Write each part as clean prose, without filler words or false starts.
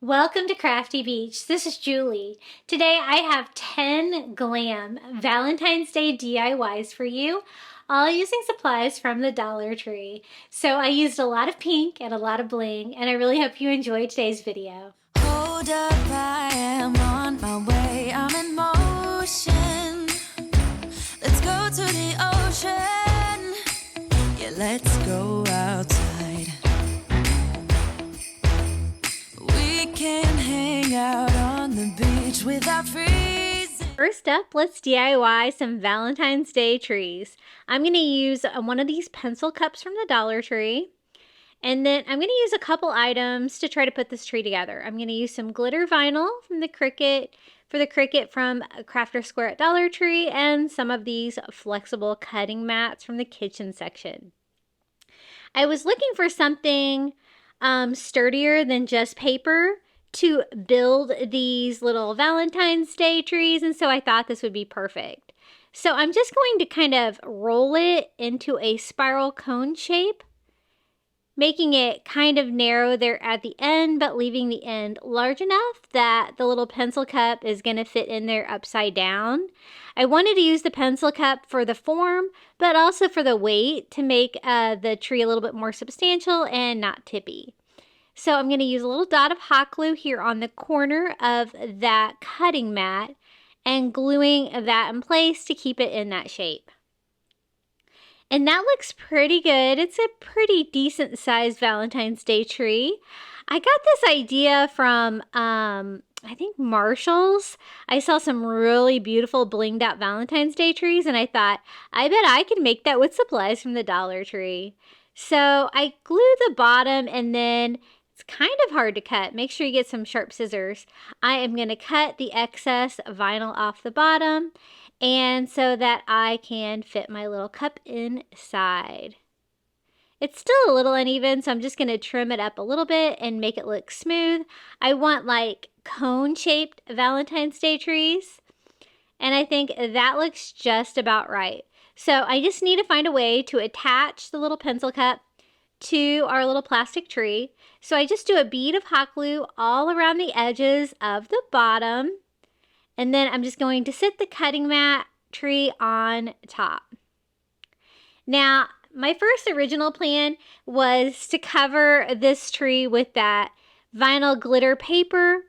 Welcome to Crafty Beach. This is Julie. Today I have 10 Glam Valentine's Day DIYs for you, all using supplies from the Dollar Tree. So I used a lot of pink and a lot of bling, and I really hope you enjoy today's video. Hold up, I am on my way, I'm in motion. Let's go to the ocean. Yeah, let's go outside. We can hang out on the beach without freezing. First up, let's DIY some Valentine's Day trees. I'm going to use one of these pencil cups from the Dollar Tree. And then I'm going to use a couple items to try to put this tree together. I'm going to use some glitter vinyl from the Cricut, from Crafter Square at Dollar Tree, and some of these flexible cutting mats from the kitchen section. I was looking for something sturdier than just paper to build these little Valentine's Day trees, and so I thought this would be perfect. So I'm just going to kind of roll it into a spiral cone shape, making it kind of narrow there at the end, but leaving the end large enough that the little pencil cup is going to fit in there upside down. I wanted to use the pencil cup for the form, but also for the weight to make the tree a little bit more substantial and not tippy. So I'm going to use a little dot of hot glue here on the corner of that cutting mat and gluing that in place to keep it in that shape. And that looks pretty good. It's a pretty decent sized Valentine's Day tree. I got this idea from, I think Marshall's. I saw some really beautiful blinged out Valentine's Day trees, and I thought, I bet I can make that with supplies from the Dollar Tree. So I glue the bottom, and then it's kind of hard to cut. Make sure you get some sharp scissors. I am going to cut the excess vinyl off the bottom, and so that I can fit my little cup inside. It's still a little uneven, so I'm just going to trim it up a little bit and make it look smooth. I want like cone-shaped Valentine's Day trees, and I think that looks just about right. So I just need to find a way to attach the little pencil cup to our little plastic tree. So I just do a bead of hot glue all around the edges of the bottom. And then I'm just going to sit the cutting mat tree on top. Now, my first original plan was to cover this tree with that vinyl glitter paper.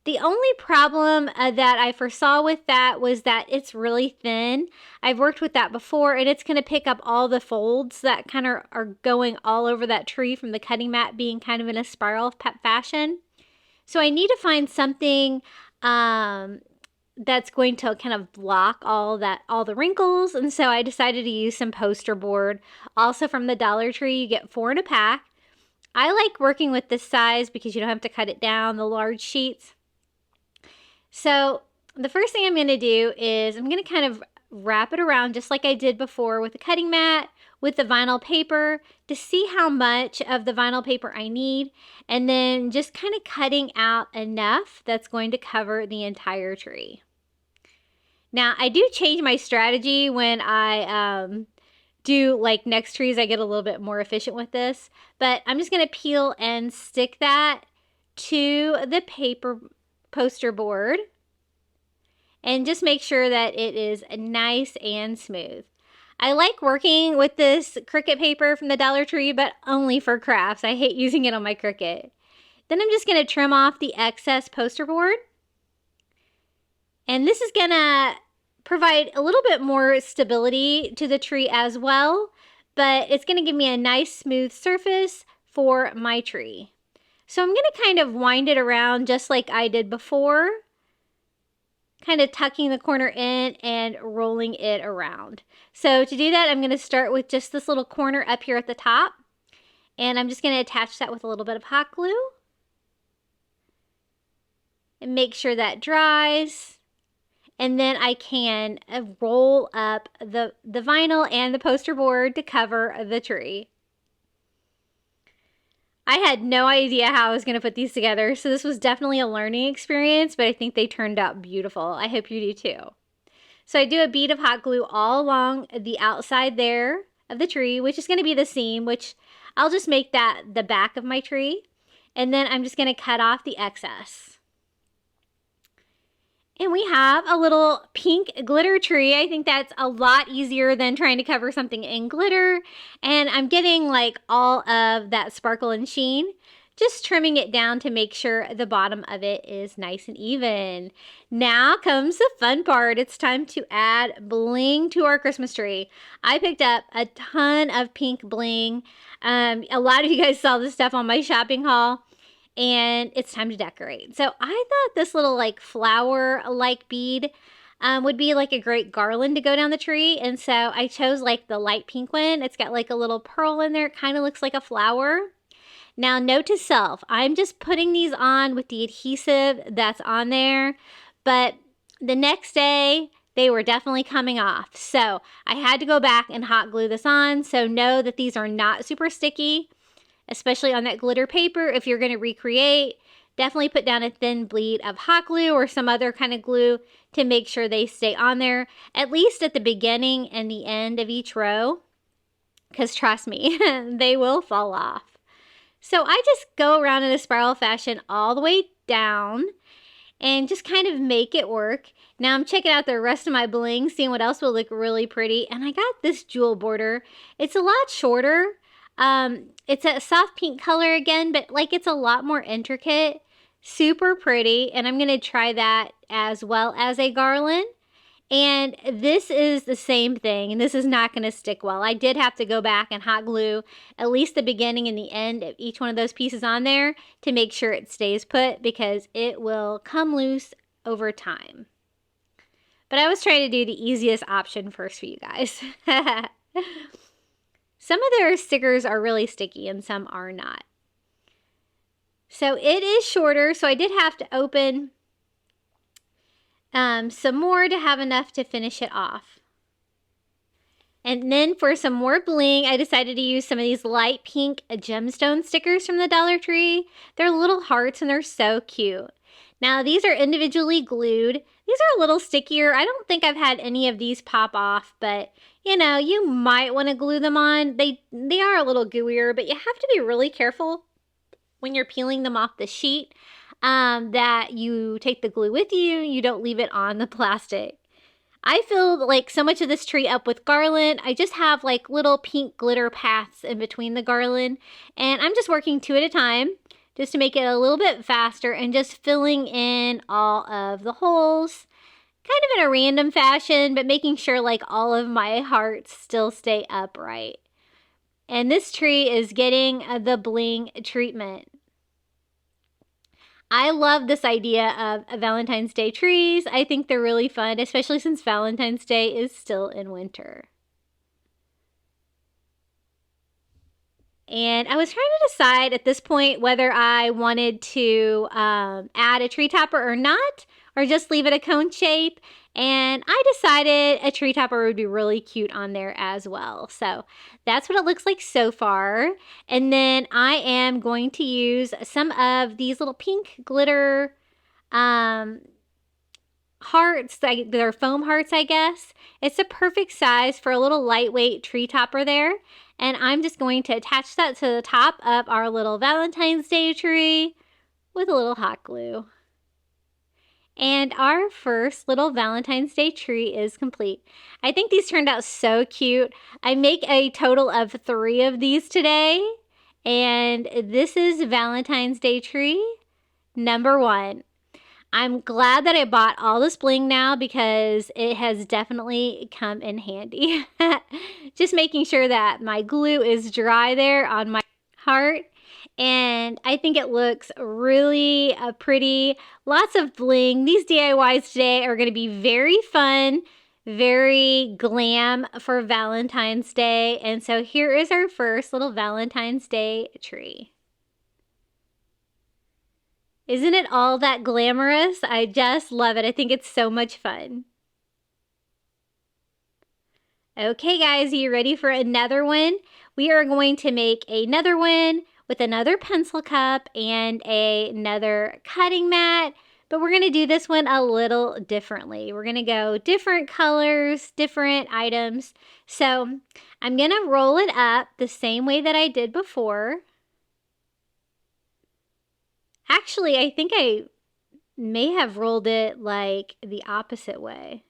The only problem that I foresaw with that was that it's really thin. I've worked with that before, and it's going to pick up all the folds that kind of are going all over that tree from the cutting mat being kind of in a spiral fashion. So I need to find something that's going to kind of block all the wrinkles, and so I decided to use some poster board. Also from the Dollar Tree, you get 4 in a pack. I like working with this size because you don't have to cut it down, the large sheets. So the first thing I'm going to do is I'm going to kind of wrap it around just like I did before with the cutting mat, with the vinyl paper, to see how much of the vinyl paper I need, and then just kind of cutting out enough that's going to cover the entire tree. Now, I do change my strategy when I do like next trees. I get a little bit more efficient with this, but I'm just going to peel and stick that to the paper poster board and just make sure that it is nice and smooth. I like working with this Cricut paper from the Dollar Tree, but only for crafts. I hate using it on my Cricut. Then I'm just going to trim off the excess poster board. And this is going to provide a little bit more stability to the tree as well, but it's going to give me a nice smooth surface for my tree. So I'm going to kind of wind it around just like I did before, kind of tucking the corner in and rolling it around. So to do that, I'm going to start with just this little corner up here at the top, and I'm just going to attach that with a little bit of hot glue and make sure that dries. And then I can roll up the vinyl and the poster board to cover the tree. I had no idea how I was going to put these together, so this was definitely a learning experience, but I think they turned out beautiful. I hope you do too. So I do a bead of hot glue all along the outside there of the tree, which is going to be the seam, which I'll just make that the back of my tree. And then I'm just going to cut off the excess. And we have a little pink glitter tree. I think that's a lot easier than trying to cover something in glitter. And I'm getting like all of that sparkle and sheen. Just trimming it down to make sure the bottom of it is nice and even. Now comes the fun part. It's time to add bling to our Christmas tree. I picked up a ton of pink bling. A lot of you guys saw this stuff on my shopping haul. And it's time to decorate. So I thought this little like flower-like bead would be like a great garland to go down the tree. And so I chose like the light pink one. It's got like a little pearl in there. It kind of looks like a flower. Now, note to self, I'm just putting these on with the adhesive that's on there. But the next day, they were definitely coming off. So I had to go back and hot glue this on. So know that these are not super sticky, especially on that glitter paper. If you're going to recreate, definitely put down a thin bleed of hot glue or some other kind of glue to make sure they stay on there, at least at the beginning and the end of each row, because trust me, they will fall off. So I just go around in a spiral fashion all the way down and just kind of make it work. Now I'm checking out the rest of my bling, seeing what else will look really pretty. And I got this jewel border. It's a lot shorter. It's a soft pink color again, but like it's a lot more intricate, super pretty. And I'm going to try that as well as a garland. And this is the same thing, and this is not going to stick well. I did have to go back and hot glue at least the beginning and the end of each one of those pieces on there to make sure it stays put, because it will come loose over time. But I was trying to do the easiest option first for you guys. Some of their stickers are really sticky and some are not. So it is shorter, so I did have to open some more to have enough to finish it off. And then for some more bling, I decided to use some of these light pink gemstone stickers from the Dollar Tree. They're little hearts and they're so cute. Now these are individually glued. These are a little stickier. I don't think I've had any of these pop off, but you know, you might want to glue them on. They are a little gooier, but you have to be really careful when you're peeling them off the sheet. That you take the glue with you, you don't leave it on the plastic. I filled like so much of this tree up with garland. I just have like little pink glitter paths in between the garland, and I'm just working 2 at a time just to make it a little bit faster and just filling in all of the holes kind of in a random fashion, but making sure like all of my hearts still stay upright. And this tree is getting the bling treatment. I love this idea of Valentine's Day trees. I think they're really fun, especially since Valentine's Day is still in winter. And I was trying to decide at this point whether I wanted to add a tree topper or not, or just leave it a cone shape. And I decided a tree topper would be really cute on there as well. So that's what it looks like so far. And then I am going to use some of these little pink glitter hearts. They're foam hearts, I guess. It's a perfect size for a little lightweight tree topper there. And I'm just going to attach that to the top of our little Valentine's Day tree with a little hot glue. And our first little Valentine's Day tree is complete. I think these turned out so cute. I make a total of 3 of these today. And this is Valentine's Day tree number 1. I'm glad that I bought all this bling now because it has definitely come in handy. Just making sure that my glue is dry there on my heart. And I think it looks really pretty. Lots of bling. These DIYs today are going to be very fun, very glam for Valentine's Day. And so here is our first little Valentine's Day tree. Isn't it all that glamorous? I just love it. I think it's so much fun. Okay, guys, are you ready for another one? We are going to make another one with another pencil cup and another cutting mat, but we're going to do this one a little differently. We're going to go different colors, different items. So I'm going to roll it up the same way that I did before. Actually, I think I may have rolled it like the opposite way.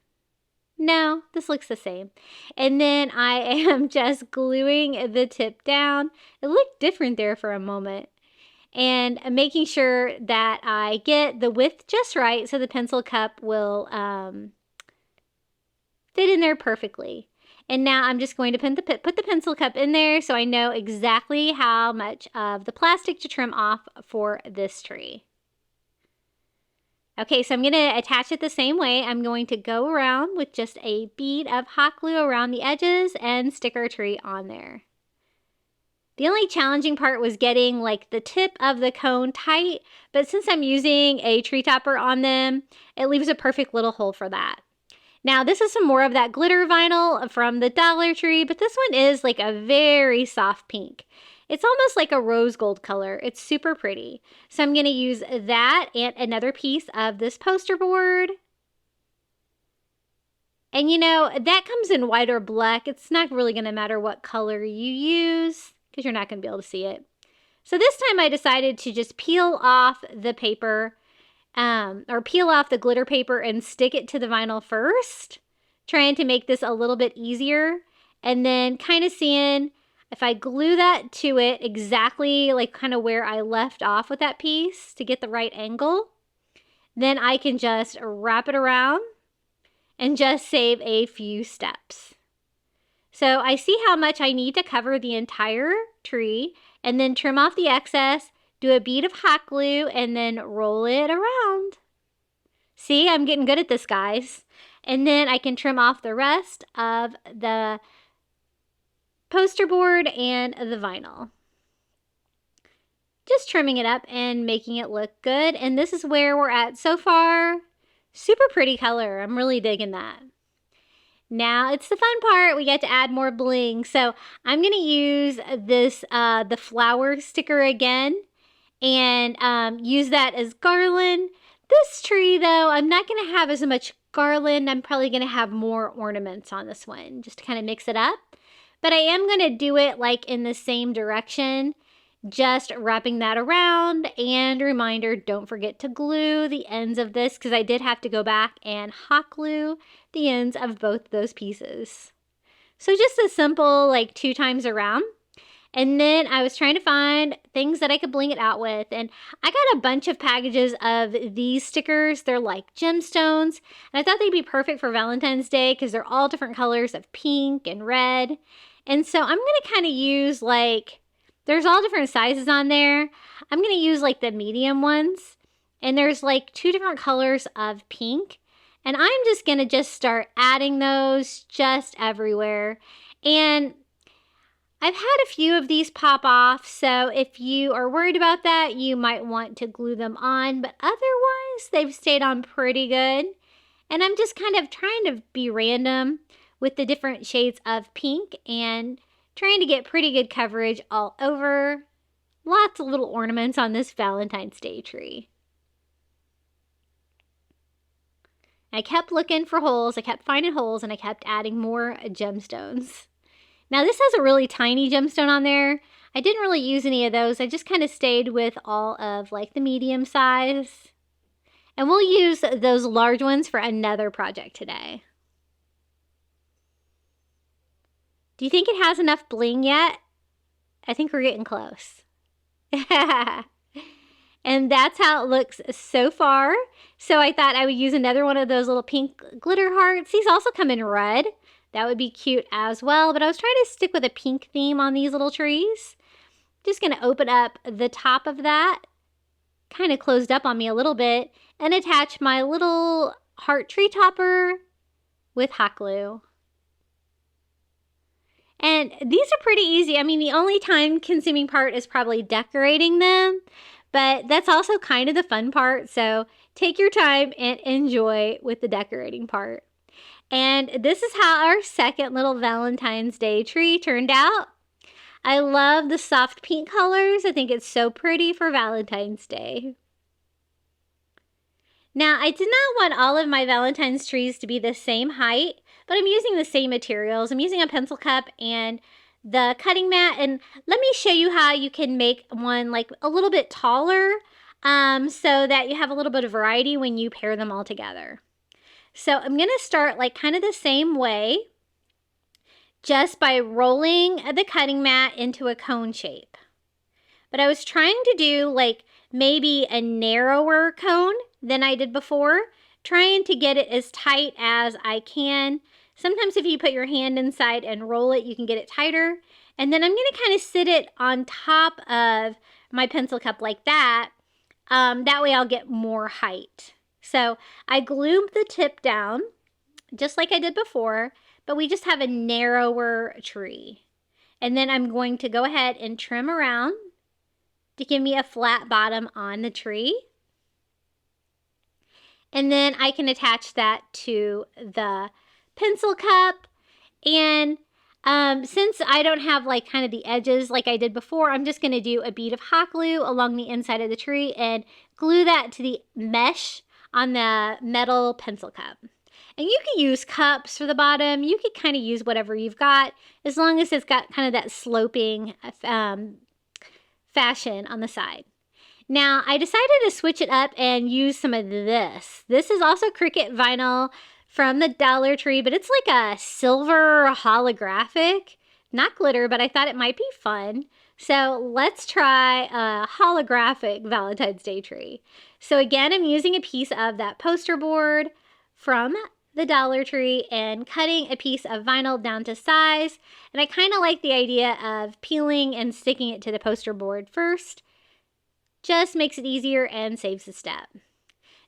No, this looks the same. And then I am just gluing the tip down. It looked different there for a moment. And making sure that I get the width just right so the pencil cup will fit in there perfectly. And now I'm just going to put the pencil cup in there so I know exactly how much of the plastic to trim off for this tree. Okay, so I'm going to attach it the same way. I'm going to go around with just a bead of hot glue around the edges and stick our tree on there. The only challenging part was getting like the tip of the cone tight, but since I'm using a tree topper on them, it leaves a perfect little hole for that. Now this is some more of that glitter vinyl from the Dollar Tree, but this one is like a very soft pink. It's almost like a rose gold color. It's super pretty. So I'm going to use that and another piece of this poster board. And you know, that comes in white or black. It's not really going to matter what color you use because you're not going to be able to see it. So this time I decided to just peel off the paper or peel off the glitter paper and stick it to the vinyl first, trying to make this a little bit easier, and then kind of seeing if I glue that to it exactly like kind of where I left off with that piece to get the right angle, then I can just wrap it around and just save a few steps. So I see how much I need to cover the entire tree and then trim off the excess, do a bead of hot glue, and then roll it around. See, I'm getting good at this, guys. And then I can trim off the rest of the poster board and the vinyl. Just trimming it up and making it look good. And this is where we're at so far. Super pretty color. I'm really digging that. Now it's the fun part. We get to add more bling. So I'm going to use this, the flower sticker again, and use that as garland. This tree though, I'm not going to have as much garland. I'm probably going to have more ornaments on this one just to kind of mix it up. But I am going to do it like in the same direction, just wrapping that around. And a reminder, don't forget to glue the ends of this because I did have to go back and hot glue the ends of both those pieces. So just a simple like 2 times around. And then I was trying to find things that I could bling it out with. And I got a bunch of packages of these stickers. They're like gemstones. And I thought they'd be perfect for Valentine's Day because they're all different colors of pink and red. And so I'm going to kind of use like, there's all different sizes on there. I'm going to use like the medium ones. And there's like 2 different colors of pink. And I'm just going to just start adding those just everywhere. And I've had a few of these pop off, so if you are worried about that, you might want to glue them on, but otherwise they've stayed on pretty good. And I'm just kind of trying to be random with the different shades of pink and trying to get pretty good coverage all over. Lots of little ornaments on this Valentine's Day tree. I kept looking for holes, I kept finding holes, and I kept adding more gemstones. Now this has a really tiny gemstone on there. I didn't really use any of those. I just kind of stayed with all of like the medium size. And we'll use those large ones for another project today. Do you think it has enough bling yet? I think we're getting close. And that's how it looks so far. So I thought I would use another one of those little pink glitter hearts. These also come in red. That would be cute as well, but I was trying to stick with a pink theme on these little trees. Just going to open up the top of that, kind of closed up on me a little bit, and attach my little heart tree topper with hot glue. And these are pretty easy. I mean, the only time-consuming part is probably decorating them, but that's also kind of the fun part, so take your time and enjoy with the decorating part. And this is how our second little Valentine's Day tree turned out. I love the soft pink colors. I think it's so pretty for Valentine's Day. Now, I did not want all of my Valentine's trees to be the same height, but I'm using the same materials. I'm using a pencil cup and the cutting mat. And let me show you how you can make one like a little bit taller. so that you have a little bit of variety when you pair them all together. So I'm going to start like kind of the same way, just by rolling the cutting mat into a cone shape. But I was trying to do like maybe a narrower cone than I did before, trying to get it as tight as I can. Sometimes if you put your hand inside and roll it, you can get it tighter. And then I'm going to kind of sit it on top of my pencil cup like that. That way I'll get more height. So I glued the tip down just like I did before, but we just have a narrower tree. And then I'm going to go ahead and trim around to give me a flat bottom on the tree. And then I can attach that to the pencil cup. And since I don't have like kind of the edges like I did before, I'm just going to do a bead of hot glue along the inside of the tree and glue that to the mesh on the metal pencil cup. And you can use cups for the bottom. You could kind of use whatever you've got, as long as it's got kind of that sloping fashion on the side. Now, I decided to switch it up and use some of this. This is also Cricut vinyl from the Dollar Tree, but it's like a silver holographic. Not glitter, but I thought it might be fun. So let's try a holographic Valentine's Day tree. So again, I'm using a piece of that poster board from the Dollar Tree and cutting a piece of vinyl down to size. And I kind of like the idea of peeling and sticking it to the poster board first. Just makes it easier and saves a step.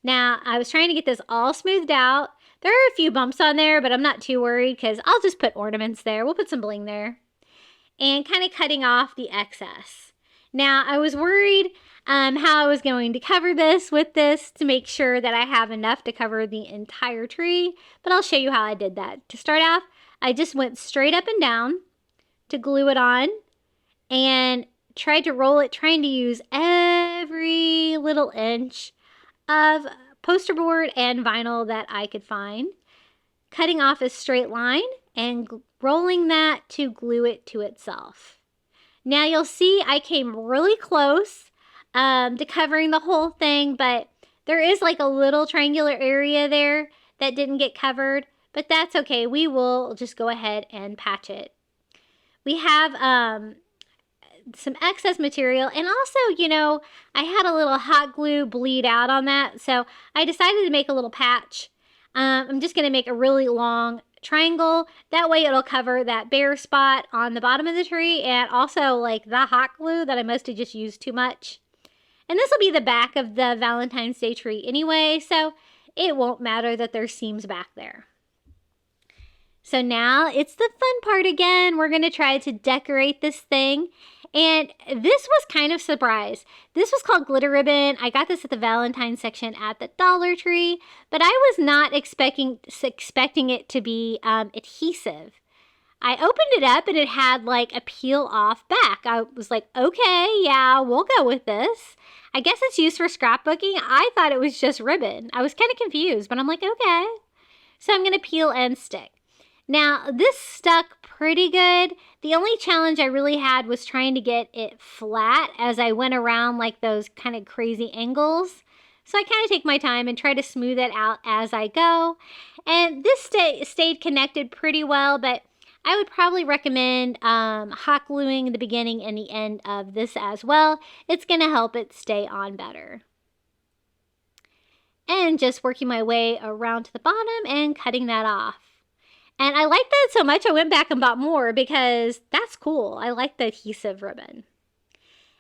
Now, I was trying to get this all smoothed out. There are a few bumps on there, but I'm not too worried because I'll just put ornaments there. We'll put some bling there. And kind of cutting off the excess. Now, I was worried how I was going to cover this with this to make sure that I have enough to cover the entire tree, but I'll show you how I did that. To start off, I just went straight up and down to glue it on and tried to roll it, trying to use every little inch of poster board and vinyl that I could find, cutting off a straight line and rolling that to glue it to itself. Now you'll see I came really close to covering the whole thing, but there is like a little triangular area there that didn't get covered, but that's okay. We will just go ahead and patch it. We have some excess material, and also, you know, I had a little hot glue bleed out on that, so I decided to make a little patch. I'm just going to make a really long triangle. That way it'll cover that bare spot on the bottom of the tree, and also like the hot glue that I must have just used too much. And this will be the back of the Valentine's Day tree anyway, so it won't matter that there's seams back there. So now it's the fun part again. We're going to try to decorate this thing. And this was kind of a surprise. This was called glitter ribbon. I got this at the Valentine's section at the Dollar Tree, but I was not expecting it to be adhesive. I opened it up and it had like a peel off back. I was like, okay, yeah, we'll go with this. I guess it's used for scrapbooking. I thought it was just ribbon. I was kind of confused, but I'm like, okay. So I'm going to peel and stick. Now, this stuck pretty good. The only challenge I really had was trying to get it flat as I went around like those kind of crazy angles. So I kind of take my time and try to smooth it out as I go. And this stayed connected pretty well, but I would probably recommend hot gluing the beginning and the end of this as well. It's going to help it stay on better. And just working my way around to the bottom and cutting that off. And I like that so much I went back and bought more because that's cool. I like the adhesive ribbon.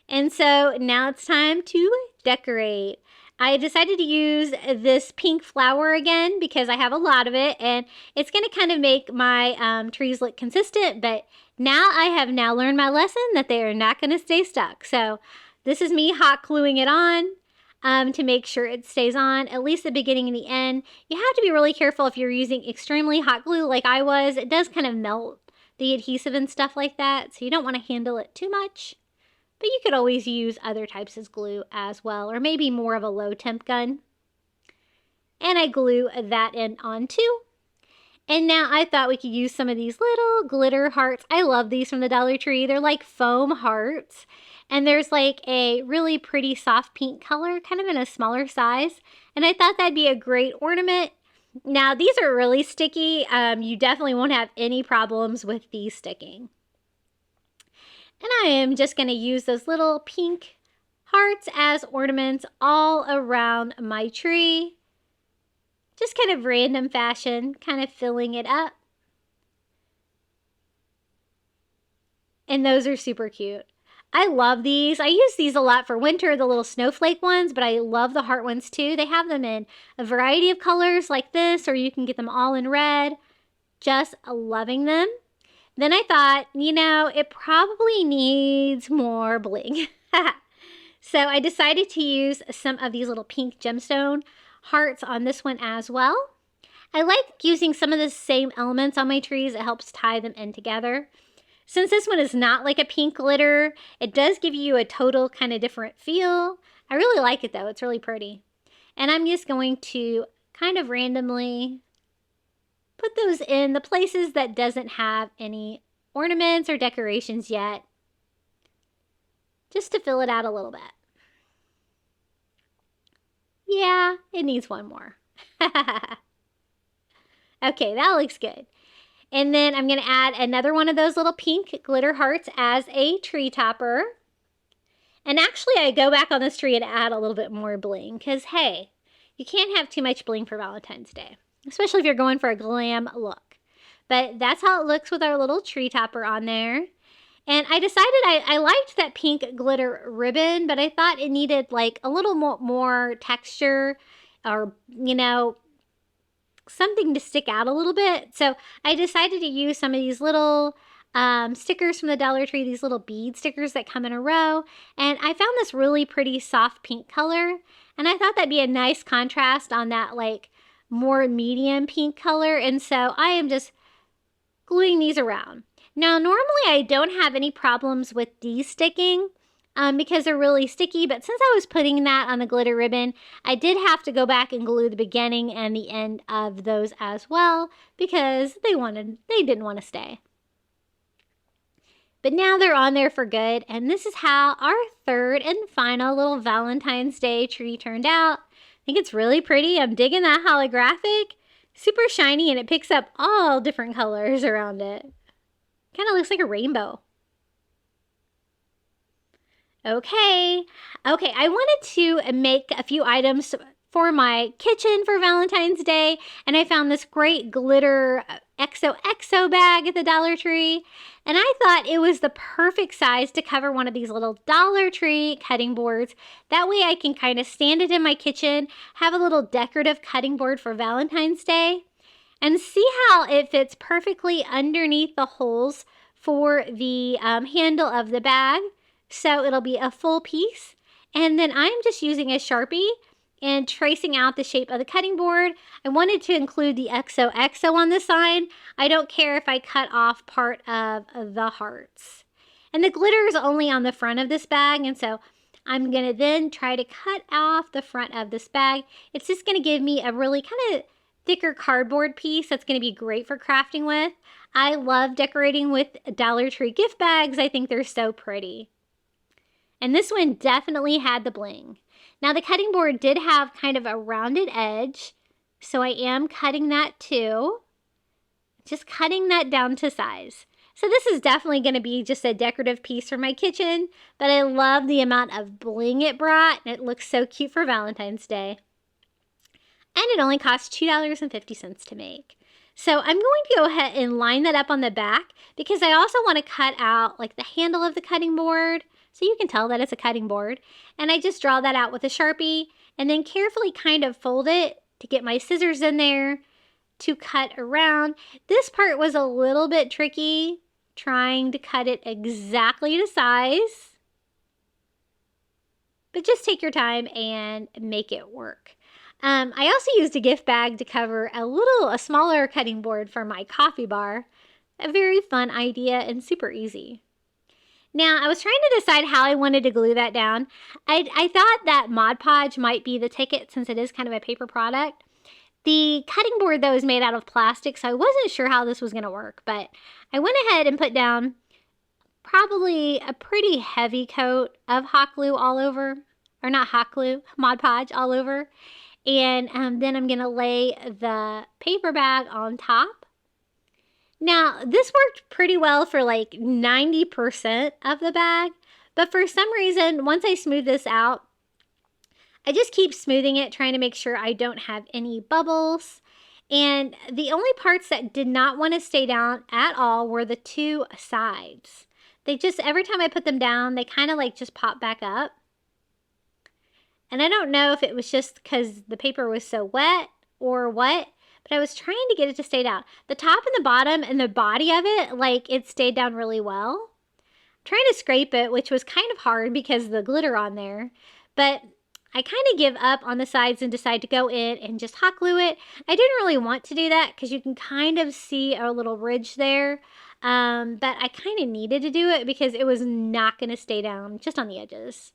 And so now it's time to decorate. I decided to use this pink flower again because I have a lot of it and it's going to kind of make my trees look consistent, but now I have now learned my lesson that they are not going to stay stuck. So this is me hot gluing it on to make sure it stays on, at least the beginning and the end. You have to be really careful if you're using extremely hot glue like I was. It does kind of melt the adhesive and stuff like that, so you don't want to handle it too much. But you could always use other types of glue as well, or maybe more of a low temp gun. And I glue that end on too. And now I thought we could use some of these little glitter hearts. I love these from the Dollar Tree. They're like foam hearts. And there's like a really pretty soft pink color, kind of in a smaller size. And I thought that'd be a great ornament. Now, these are really sticky. You definitely won't have any problems with these sticking. And I am just going to use those little pink hearts as ornaments all around my tree. Just kind of random fashion, kind of filling it up. And those are super cute. I love these. I use these a lot for winter, the little snowflake ones, but I love the heart ones too. They have them in a variety of colors like this, or you can get them all in red. Just loving them. Then I thought, you know, it probably needs more bling. So I decided to use some of these little pink gemstone hearts on this one as well. I like using some of the same elements on my trees. It helps tie them in together. Since this one is not like a pink glitter, it does give you a total kind of different feel. I really like it though. It's really pretty. And I'm just going to kind of randomly put those in the places that doesn't have any ornaments or decorations yet, just to fill it out a little bit. Yeah, it needs one more. Okay, that looks good. And then I'm going to add another one of those little pink glitter hearts as a tree topper. And actually, I go back on this tree and add a little bit more bling because, hey, you can't have too much bling for Valentine's Day, especially if you're going for a glam look. But that's how it looks with our little tree topper on there. And I decided I liked that pink glitter ribbon, but I thought it needed like a little more texture or, you know, something to stick out a little bit. So I decided to use some of these little stickers from the Dollar Tree, these little bead stickers that come in a row. And I found this really pretty soft pink color. And I thought that'd be a nice contrast on that like more medium pink color. And so I am just gluing these around. Now, normally I don't have any problems with these sticking because they're really sticky, but since I was putting that on the glitter ribbon, I did have to go back and glue the beginning and the end of those as well because they didn't want to stay. But now they're on there for good, and this is how our third and final little Valentine's Day tree turned out. I think it's really pretty. I'm digging that holographic. Super shiny, and it picks up all different colors around it. Kind of looks like a rainbow. Okay, I wanted to make a few items for my kitchen for Valentine's Day, and I found this great glitter XOXO bag at the Dollar Tree, and I thought it was the perfect size to cover one of these little Dollar Tree cutting boards. That way I can kind of stand it in my kitchen, have a little decorative cutting board for Valentine's Day, and see how it fits perfectly underneath the holes for the handle of the bag. So it'll be a full piece. And then I'm just using a Sharpie and tracing out the shape of the cutting board. I wanted to include the XOXO on the side. I don't care if I cut off part of the hearts. And the glitter is only on the front of this bag, and so I'm going to then try to cut off the front of this bag. It's just going to give me a really kind of thicker cardboard piece that's going to be great for crafting with. I love decorating with Dollar Tree gift bags. I think they're so pretty. And this one definitely had the bling. Now the cutting board did have kind of a rounded edge, so I am cutting that too. Just cutting that down to size. So this is definitely going to be just a decorative piece for my kitchen, but I love the amount of bling it brought, and it looks so cute for Valentine's Day. And it only cost $2.50 to make. So I'm going to go ahead and line that up on the back because I also want to cut out like the handle of the cutting board, so you can tell that it's a cutting board. And I just draw that out with a Sharpie and then carefully kind of fold it to get my scissors in there to cut around. This part was a little bit tricky, trying to cut it exactly to size. But just take your time and make it work. I also used a gift bag to cover a smaller cutting board for my coffee bar. A very fun idea and super easy. Now, I was trying to decide how I wanted to glue that down. I thought that Mod Podge might be the ticket since it is kind of a paper product. The cutting board, though, is made out of plastic, so I wasn't sure how this was going to work. But I went ahead and put down probably a pretty heavy coat of hot glue all over, or not hot glue, Mod Podge all over. And then I'm going to lay the paper bag on top. Now, this worked pretty well for like 90% of the bag, but for some reason, once I smooth this out, I just keep smoothing it, trying to make sure I don't have any bubbles. And the only parts that did not want to stay down at all were the two sides. They just, every time I put them down, they kind of like just pop back up. And I don't know if it was just because the paper was so wet or what, but I was trying to get it to stay down. The top and the bottom and the body of it, like it stayed down really well. I'm trying to scrape it, which was kind of hard because of the glitter on there. But I kind of give up on the sides and decide to go in and just hot glue it. I didn't really want to do that because you can kind of see a little ridge there. But I kind of needed to do it because it was not going to stay down just on the edges.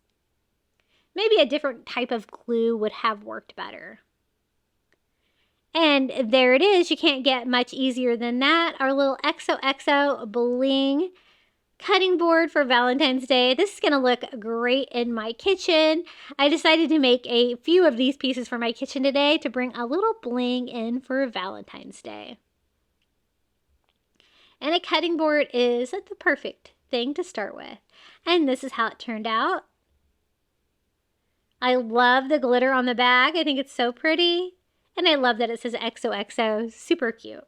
Maybe a different type of glue would have worked better. And there it is. You can't get much easier than that. Our little XOXO bling cutting board for Valentine's Day. This is going to look great in my kitchen. I decided to make a few of these pieces for my kitchen today to bring a little bling in for Valentine's Day. And a cutting board is the perfect thing to start with. And this is how it turned out. I love the glitter on the bag. I think it's so pretty. And I love that it says XOXO. Super cute.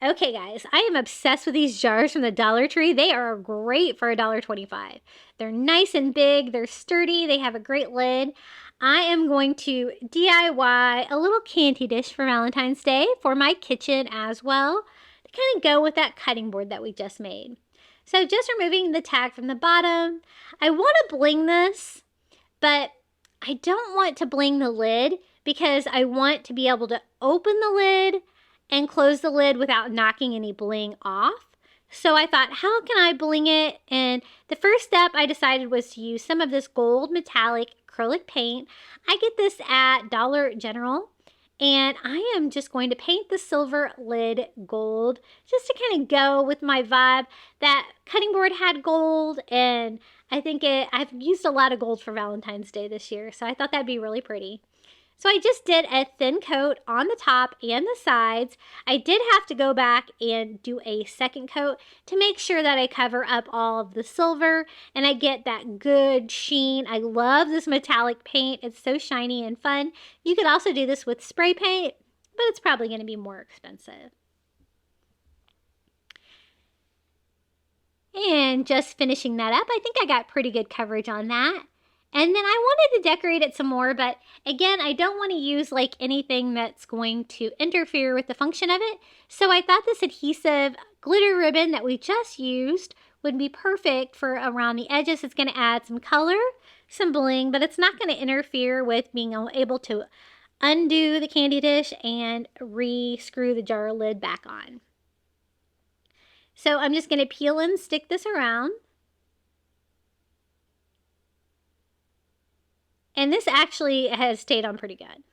Okay, guys, I am obsessed with these jars from the Dollar Tree. They are great for $1.25. They're nice and big. They're sturdy. They have a great lid. I am going to DIY a little candy dish for Valentine's Day for my kitchen as well, to kind of go with that cutting board that we just made. So just removing the tag from the bottom. I want to bling this, but I don't want to bling the lid because I want to be able to open the lid and close the lid without knocking any bling off. So I thought, how can I bling it? And the first step I decided was to use some of this gold metallic acrylic paint. I get this at Dollar General. And I am just going to paint the silver lid gold just to kind of go with my vibe. That cutting board had gold, and I think I've used a lot of gold for Valentine's Day this year, so I thought that'd be really pretty. So I just did a thin coat on the top and the sides. I did have to go back and do a second coat to make sure that I cover up all of the silver and I get that good sheen. I love this metallic paint. It's so shiny and fun. You could also do this with spray paint, but it's probably going to be more expensive. And just finishing that up, I think I got pretty good coverage on that. And then I wanted to decorate it some more, but again, I don't want to use like anything that's going to interfere with the function of it. So I thought this adhesive glitter ribbon that we just used would be perfect for around the edges. It's going to add some color, some bling, but it's not going to interfere with being able to undo the candy dish and re-screw the jar lid back on. So I'm just going to peel and stick this around. And this actually has stayed on pretty good.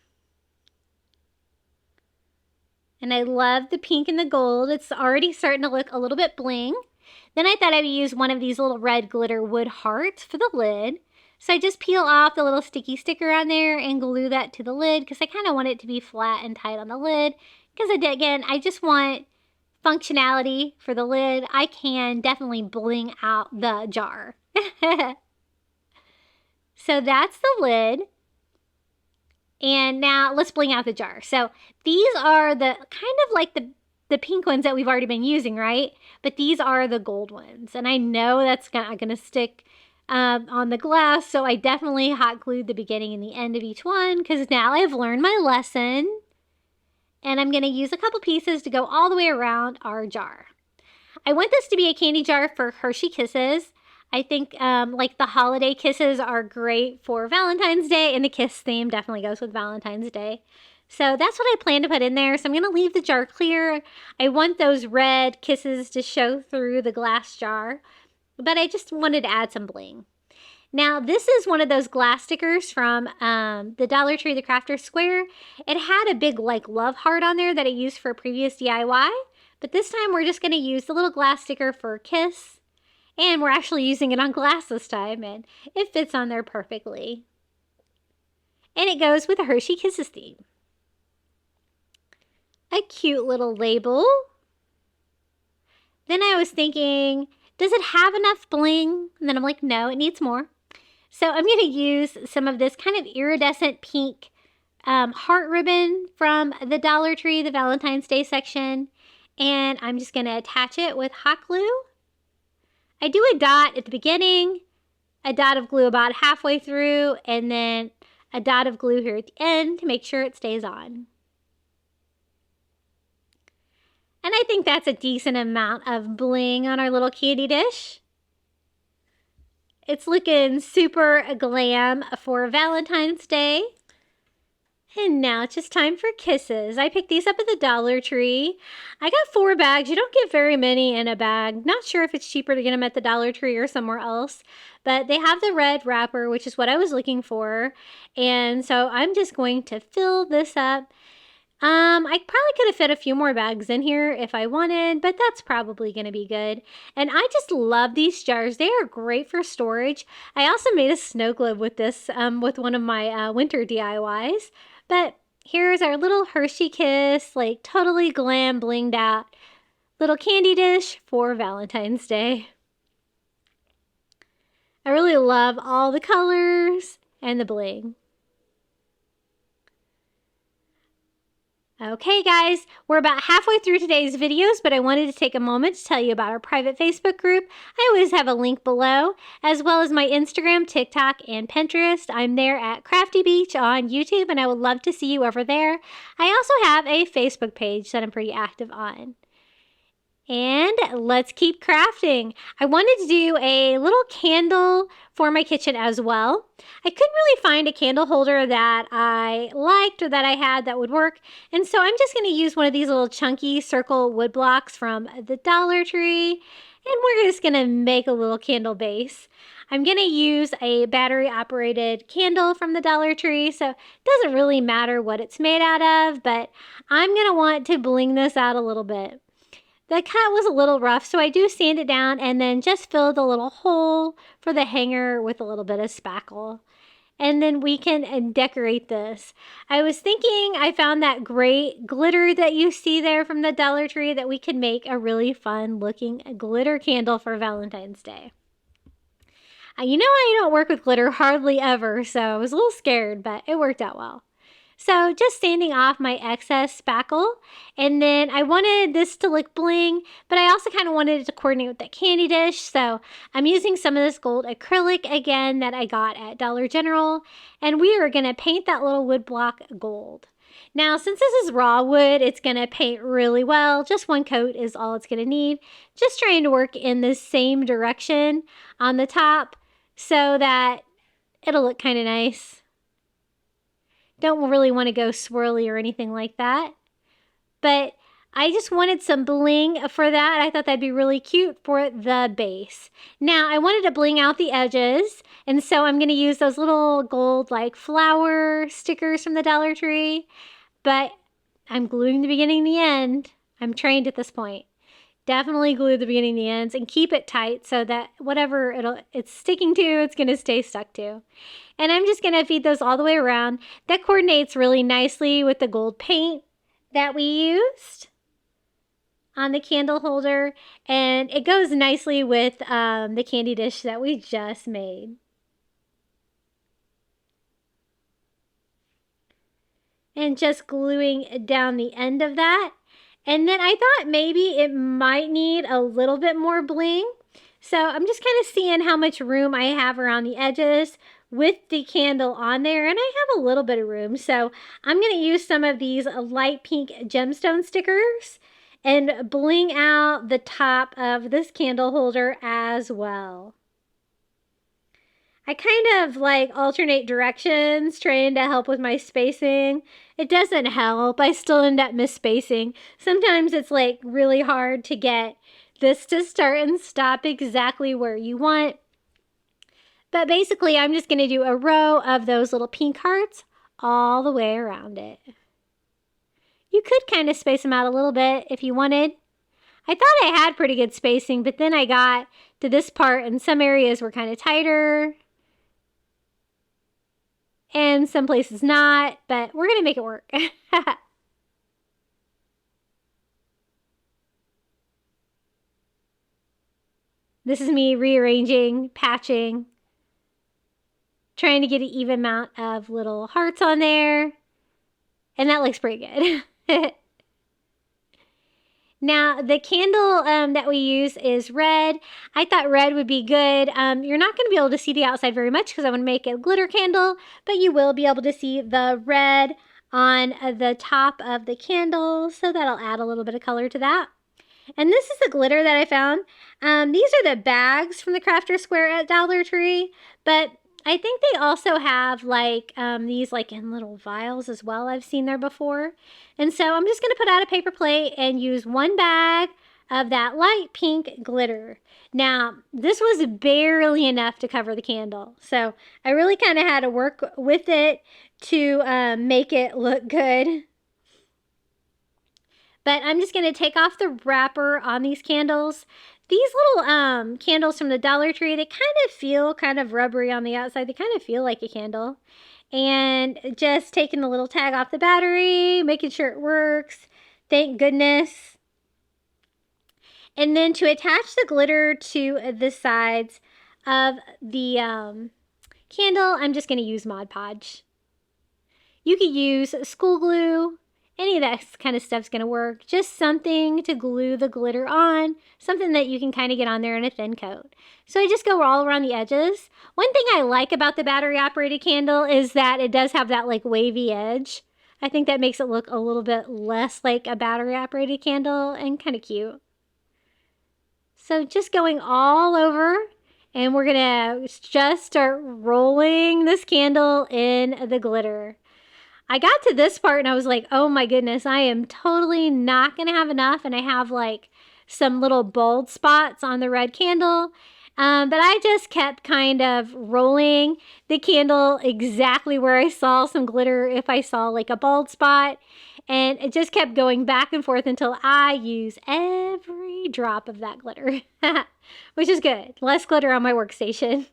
And I love the pink and the gold. It's already starting to look a little bit bling. Then I thought I would use one of these little red glitter wood hearts for the lid. So I just peel off the little sticky sticker on there and glue that to the lid because I kind of want it to be flat and tight on the lid. Because again, I just want functionality for the lid. I can definitely bling out the jar. So that's the lid. And now let's bling out the jar. So these are the kind of like the pink ones that we've already been using, right? But these are the gold ones. And I know that's not going to stick on the glass. So I definitely hot glued the beginning and the end of each one because now I've learned my lesson. And I'm going to use a couple pieces to go all the way around our jar. I want this to be a candy jar for Hershey Kisses. I think like the holiday kisses are great for Valentine's Day, and the kiss theme definitely goes with Valentine's Day. So that's what I plan to put in there. So I'm going to leave the jar clear. I want those red kisses to show through the glass jar, but I just wanted to add some bling. Now this is one of those glass stickers from the Dollar Tree, the Crafter Square. It had a big like love heart on there that I used for a previous DIY, but this time we're just going to use the little glass sticker for a kiss. And we're actually using it on glass this time, and it fits on there perfectly. And it goes with the Hershey Kisses theme. A cute little label. Then I was thinking, does it have enough bling? And then I'm like, no, it needs more. So I'm going to use some of this kind of iridescent pink heart ribbon from the Dollar Tree, the Valentine's Day section. And I'm just going to attach it with hot glue. I do a dot at the beginning, a dot of glue about halfway through, and then a dot of glue here at the end to make sure it stays on. And I think that's a decent amount of bling on our little candy dish. It's looking super glam for Valentine's Day. And now it's just time for kisses. I picked these up at the Dollar Tree. I got 4 bags. You don't get very many in a bag. Not sure if it's cheaper to get them at the Dollar Tree or somewhere else. But they have the red wrapper, which is what I was looking for. And so I'm just going to fill this up. I probably could have fit a few more bags in here if I wanted, but that's probably going to be good. And I just love these jars. They are great for storage. I also made a snow globe with this, with one of my winter DIYs. But here's our little Hershey Kiss, like totally glam blinged out little candy dish for Valentine's Day. I really love all the colors and the bling. Okay guys, we're about halfway through today's videos, but I wanted to take a moment to tell you about our private Facebook group. I always have a link below, as well as my Instagram, TikTok, and Pinterest. I'm there at Crafty Beach on YouTube, and I would love to see you over there. I also have a Facebook page that I'm pretty active on. And let's keep crafting. I wanted to do a little candle for my kitchen as well. I couldn't really find a candle holder that I liked or that I had that would work. And so I'm just going to use one of these little chunky circle wood blocks from the Dollar Tree. And we're just going to make a little candle base. I'm going to use a battery operated candle from the Dollar Tree. So it doesn't really matter what it's made out of, but I'm going to want to bling this out a little bit. The cut was a little rough, so I do sand it down and then just fill the little hole for the hanger with a little bit of spackle. And then we can decorate this. I was thinking I found that great glitter that you see there from the Dollar Tree that we could make a really fun looking glitter candle for Valentine's Day. You know I don't work with glitter hardly ever, so I was a little scared, but it worked out well. So just sanding off my excess spackle, and then I wanted this to look bling, but I also kind of wanted it to coordinate with that candy dish, so I'm using some of this gold acrylic again that I got at Dollar General, and we are going to paint that little wood block gold. Now, since this is raw wood, it's going to paint really well. Just one coat is all it's going to need. Just trying to work in the same direction on the top so that it'll look kind of nice. Don't really want to go swirly or anything like that. But I just wanted some bling for that. I thought that'd be really cute for the base. Now, I wanted to bling out the edges. And so I'm going to use those little gold like flower stickers from the Dollar Tree. But I'm gluing the beginning and the end. I'm trained at this point. Definitely glue the beginning and the ends and keep it tight so that whatever it's sticking to, it's going to stay stuck to. And I'm just going to feed those all the way around. That coordinates really nicely with the gold paint that we used on the candle holder. And it goes nicely with the candy dish that we just made. And just gluing down the end of that. And then I thought maybe it might need a little bit more bling. So I'm just kind of seeing how much room I have around the edges with the candle on there. And I have a little bit of room. So I'm going to use some of these light pink gemstone stickers and bling out the top of this candle holder as well. I kind of like alternate directions, trying to help with my spacing. It doesn't help. I still end up misspacing. Sometimes it's like really hard to get this to start and stop exactly where you want. But basically, I'm just going to do a row of those little pink hearts all the way around it. You could kind of space them out a little bit if you wanted. I thought I had pretty good spacing, but then I got to this part and some areas were kind of tighter and some places not, but we're going to make it work. This is me rearranging, patching, trying to get an even amount of little hearts on there, and that looks pretty good. Now, the candle that we use is red. I thought red would be good. You're not going to be able to see the outside very much because I want to make a glitter candle, but you will be able to see the red on the top of the candle, so that'll add a little bit of color to that. And this is the glitter that I found. These are the bags from the Crafter Square at Dollar Tree, but I think they also have like these like in little vials as well. I've seen there before. And so I'm just going to put out a paper plate and use one bag of that light pink glitter. Now, this was barely enough to cover the candle. So I really kind of had to work with it to make it look good. But I'm just going to take off the wrapper on these candles. These little candles from the Dollar Tree, they kind of feel kind of rubbery on the outside. They kind of feel like a candle. And just taking the little tag off the battery, making sure it works. Thank goodness. And then to attach the glitter to the sides of the candle, I'm just going to use Mod Podge. You could use school glue. Any of that kind of stuff's going to work. Just something to glue the glitter on. Something that you can kind of get on there in a thin coat. So I just go all around the edges. One thing I like about the battery operated candle is that it does have that like wavy edge. I think that makes it look a little bit less like a battery operated candle and kind of cute. So just going all over, and we're going to just start rolling this candle in the glitter. I got to this part and I was like, oh my goodness, I am totally not going to have enough. And I have like some little bald spots on the red candle. But I just kept kind of rolling the candle exactly where I saw some glitter if I saw like a bald spot. And it just kept going back and forth until I use every drop of that glitter, which is good. Less glitter on my workstation.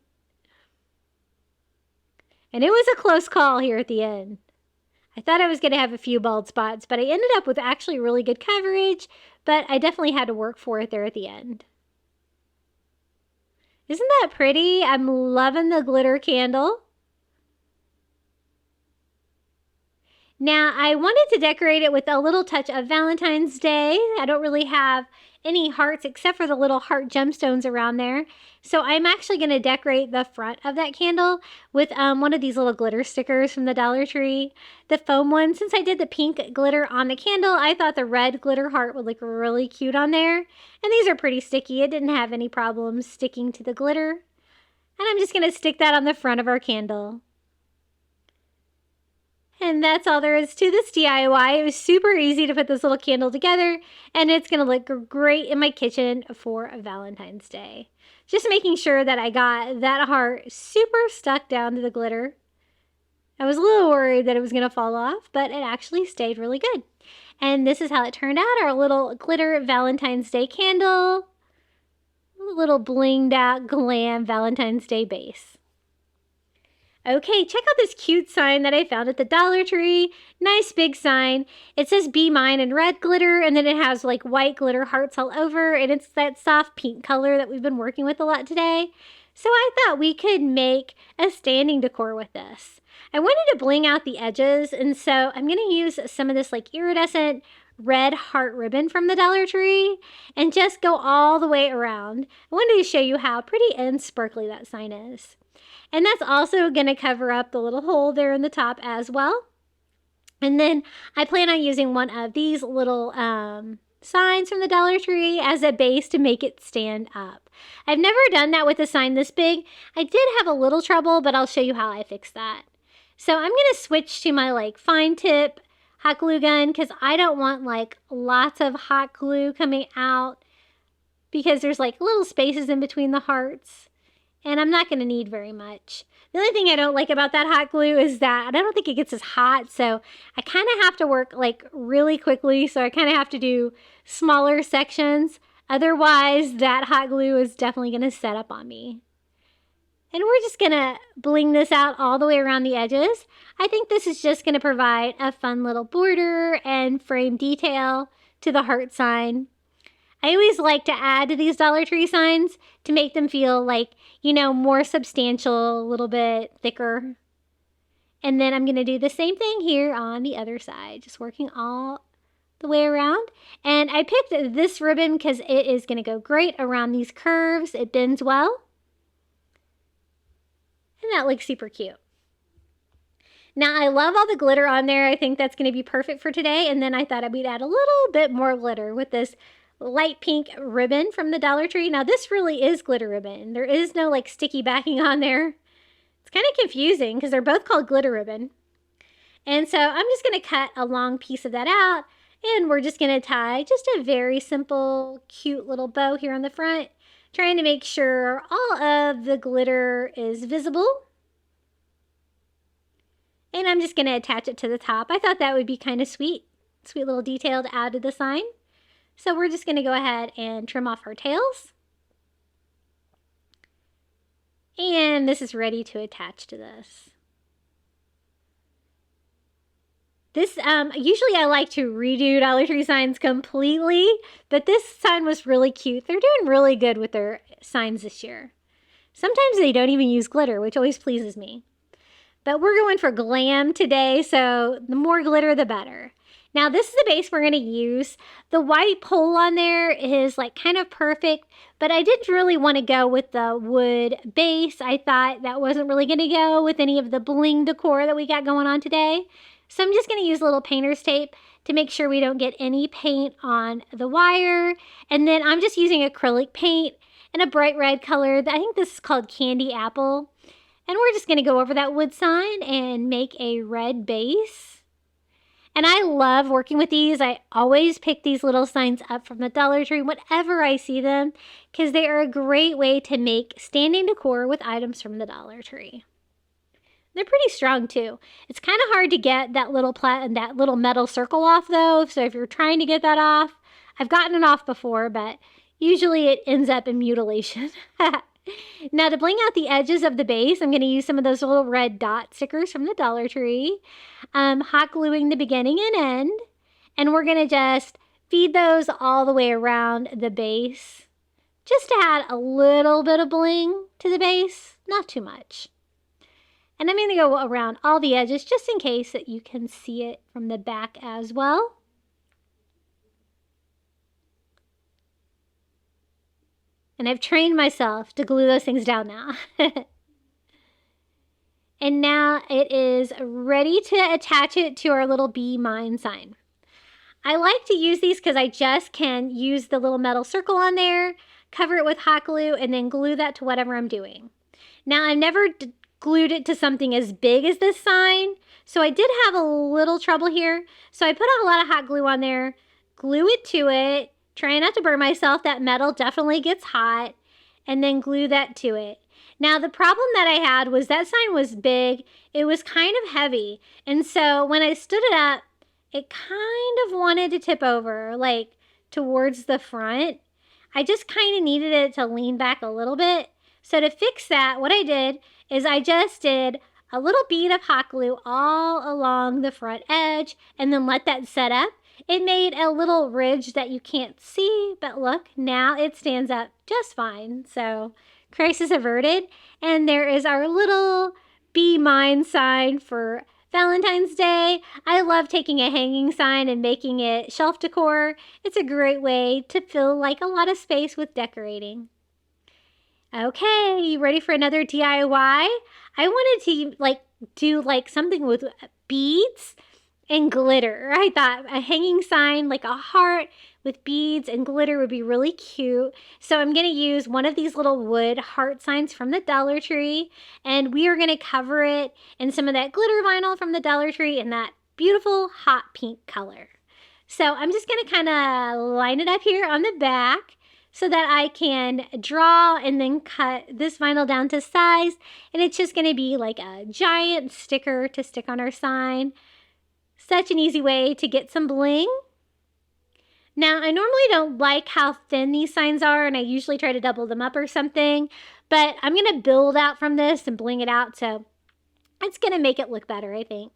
And it was a close call here at the end. I thought I was going to have a few bald spots, but I ended up with actually really good coverage, but I definitely had to work for it there at the end. Isn't that pretty? I'm loving the glitter candle. Now, I wanted to decorate it with a little touch of Valentine's Day. I don't really have any hearts except for the little heart gemstones around there. So I'm actually going to decorate the front of that candle with one of these little glitter stickers from the Dollar Tree. The foam one. Since I did the pink glitter on the candle, I thought the red glitter heart would look really cute on there. And these are pretty sticky. It didn't have any problems sticking to the glitter. And I'm just going to stick that on the front of our candle. And that's all there is to this DIY. It was super easy to put this little candle together, and it's going to look great in my kitchen for Valentine's Day. Just making sure that I got that heart super stuck down to the glitter. I was a little worried that it was going to fall off, but it actually stayed really good. And this is how it turned out, our little glitter Valentine's Day candle. A little blinged out glam Valentine's Day base. Okay, check out this cute sign that I found at the Dollar Tree. Nice big sign. It says Be Mine in red glitter, and then it has like white glitter hearts all over, and it's that soft pink color that we've been working with a lot today. So I thought we could make a standing decor with this. I wanted to bling out the edges, and so I'm going to use some of this like iridescent red heart ribbon from the Dollar Tree and just go all the way around. I wanted to show you how pretty and sparkly that sign is. And that's also going to cover up the little hole there in the top as well. And then I plan on using one of these little signs from the Dollar Tree as a base to make it stand up. I've never done that with a sign this big. I did have a little trouble, but I'll show you how I fixed that. So I'm going to switch to my like fine tip hot glue gun because I don't want like lots of hot glue coming out because there's like little spaces in between the hearts. And I'm not going to need very much. The only thing I don't like about that hot glue is that I don't think it gets as hot, so I kind of have to work like really quickly, so I kind of have to do smaller sections. Otherwise, that hot glue is definitely going to set up on me. And we're just going to bling this out all the way around the edges. I think this is just going to provide a fun little border and frame detail to the heart sign. I always like to add to these Dollar Tree signs to make them feel like, you know, more substantial, a little bit thicker. And then I'm going to do the same thing here on the other side, just working all the way around. And I picked this ribbon because it is going to go great around these curves. It bends well. And that looks super cute. Now, I love all the glitter on there. I think that's going to be perfect for today. And then I thought we'd add a little bit more glitter with this light pink ribbon from the Dollar Tree. Now, this really is glitter ribbon. There is no like sticky backing on there. It's kind of confusing because they're both called glitter ribbon. And so I'm just going to cut a long piece of that out. And we're just going to tie just a very simple, cute little bow here on the front, trying to make sure all of the glitter is visible. And I'm just going to attach it to the top. I thought that would be kind of sweet. Sweet little detail to add to the sign. So we're just going to go ahead and trim off our tails. And this is ready to attach to this. Usually I like to redo Dollar Tree signs completely, but this sign was really cute. They're doing really good with their signs this year. Sometimes they don't even use glitter, which always pleases me. But we're going for glam today, so the more glitter, the better. Now, this is the base we're going to use. The white pole on there is like kind of perfect, but I didn't really want to go with the wood base. I thought that wasn't really going to go with any of the bling decor that we got going on today. So I'm just going to use a little painter's tape to make sure we don't get any paint on the wire. And then I'm just using acrylic paint in a bright red color. I think this is called Candy Apple. And we're just going to go over that wood sign and make a red base. And I love working with these. I always pick these little signs up from the Dollar Tree whenever I see them, because they are a great way to make standing decor with items from the Dollar Tree. They're pretty strong too. It's kind of hard to get that little metal circle off though. So if you're trying to get that off, I've gotten it off before, but usually it ends up in mutilation. Now, to bling out the edges of the base, I'm going to use some of those little red dot stickers from the Dollar Tree. Hot gluing the beginning and end. And we're going to just feed those all the way around the base, just to add a little bit of bling to the base, not too much. And I'm going to go around all the edges just in case that you can see it from the back as well. And I've trained myself to glue those things down now. And now it is ready to attach it to our little Be Mine sign. I like to use these because I just can use the little metal circle on there, cover it with hot glue, and then glue that to whatever I'm doing. Now, I've never glued it to something as big as this sign, so I did have a little trouble here. So I put a lot of hot glue on there, glue it to it, try not to burn myself. That metal definitely gets hot, and then glue that to it. Now, the problem that I had was that sign was big. It was kind of heavy, and so when I stood it up, it kind of wanted to tip over, like towards the front. I just kind of needed it to lean back a little bit. So to fix that, what I did is I just did a little bead of hot glue all along the front edge and then let that set up. It made a little ridge that you can't see, but look, now it stands up just fine. So crisis averted. And there is our little Be Mine sign for Valentine's Day. I love taking a hanging sign and making it shelf decor. It's a great way to fill like a lot of space with decorating. Okay, you ready for another DIY? I wanted to do something with beads and glitter. I thought a hanging sign like a heart with beads and glitter would be really cute. So I'm going to use one of these little wood heart signs from the Dollar Tree, and we are going to cover it in some of that glitter vinyl from the Dollar Tree in that beautiful hot pink color. So I'm just going to kind of line it up here on the back, so that I can draw and then cut this vinyl down to size, and it's just going to be like a giant sticker to stick on our sign. Such an easy way to get some bling. Now, I normally don't like how thin these signs are, and I usually try to double them up or something, but I'm going to build out from this and bling it out, so it's going to make it look better, I think.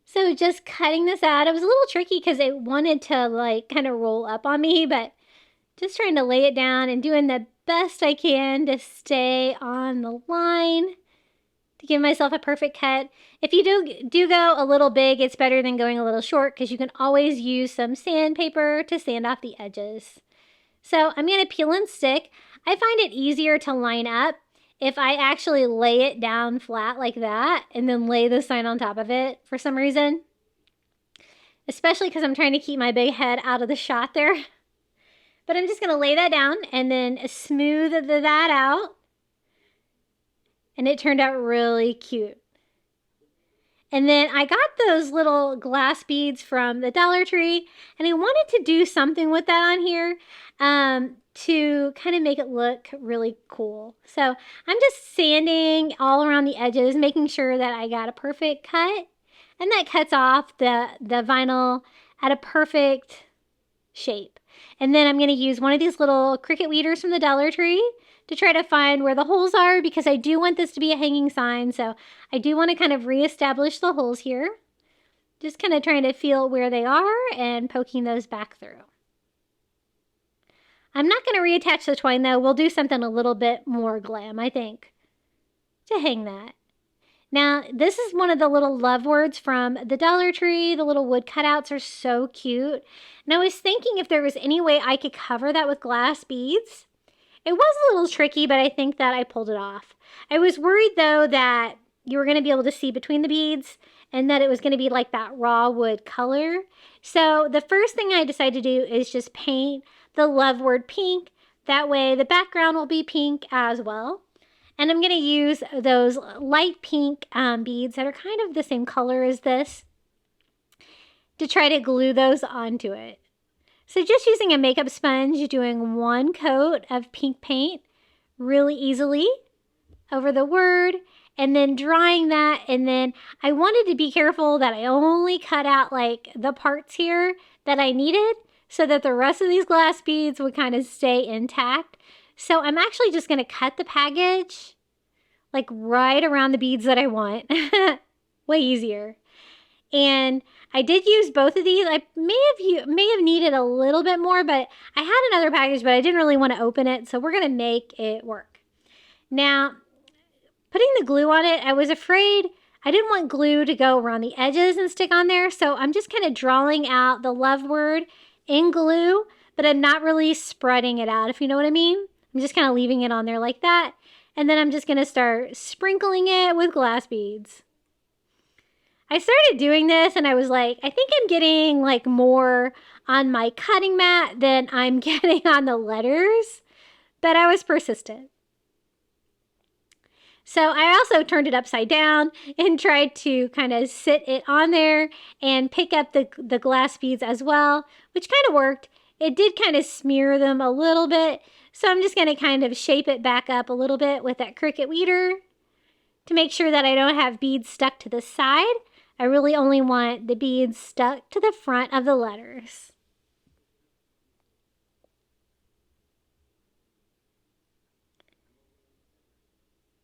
So just cutting this out, it was a little tricky because it wanted to like kind of roll up on me, but just trying to lay it down and doing the best I can to stay on the line to give myself a perfect cut. If you do go a little big, it's better than going a little short because you can always use some sandpaper to sand off the edges. So I'm going to peel and stick. I find it easier to line up if I actually lay it down flat like that and then lay the sign on top of it for some reason. Especially because I'm trying to keep my big head out of the shot there. But I'm just going to lay that down and then smooth that out. And it turned out really cute. And then I got those little glass beads from the Dollar Tree, and I wanted to do something with that on here to kind of make it look really cool. So I'm just sanding all around the edges, making sure that I got a perfect cut, and that cuts off the vinyl at a perfect shape. And then I'm going to use one of these little Cricut weeders from the Dollar Tree to try to find where the holes are, because I do want this to be a hanging sign, so I do want to kind of reestablish the holes here. Just kind of trying to feel where they are and poking those back through. I'm not going to reattach the twine though. We'll do something a little bit more glam, I think, to hang that. Now, this is one of the little love words from the Dollar Tree. The little wood cutouts are so cute. And I was thinking if there was any way I could cover that with glass beads. It was a little tricky, but I think that I pulled it off. I was worried, though, that you were going to be able to see between the beads and that it was going to be like that raw wood color. So the first thing I decided to do is just paint the love word pink. That way the background will be pink as well. And I'm going to use those light pink beads that are kind of the same color as this to try to glue those onto it. So just using a makeup sponge, doing one coat of pink paint really easily over the word, and then drying that. And then I wanted to be careful that I only cut out like the parts here that I needed so that the rest of these glass beads would kind of stay intact. So I'm actually just going to cut the package like right around the beads that I want. Way easier. And I did use both of these. I may have needed a little bit more, but I had another package, but I didn't really want to open it, so we're going to make it work. Now, putting the glue on it, I was afraid I didn't want glue to go around the edges and stick on there, so I'm just kind of drawing out the love word in glue, but I'm not really spreading it out, if you know what I mean. I'm just kind of leaving it on there like that, and then I'm just going to start sprinkling it with glass beads. I started doing this and I was like, I think I'm getting like more on my cutting mat than I'm getting on the letters, but I was persistent. So I also turned it upside down and tried to kind of sit it on there and pick up the glass beads as well, which kind of worked. It did kind of smear them a little bit, so I'm just going to kind of shape it back up a little bit with that Cricut weeder to make sure that I don't have beads stuck to the side. I really only want the beads stuck to the front of the letters.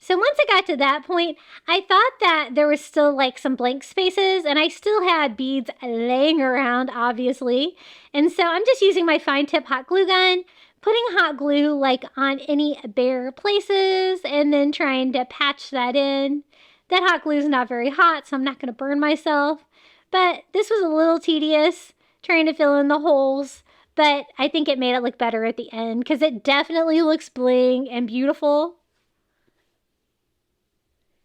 So once I got to that point, I thought that there was still like some blank spaces, and I still had beads laying around, obviously. And so I'm just using my fine tip hot glue gun, putting hot glue like on any bare places, and then trying to patch that in. That hot glue is not very hot, so I'm not going to burn myself. But this was a little tedious, trying to fill in the holes. But I think it made it look better at the end, because it definitely looks bling and beautiful.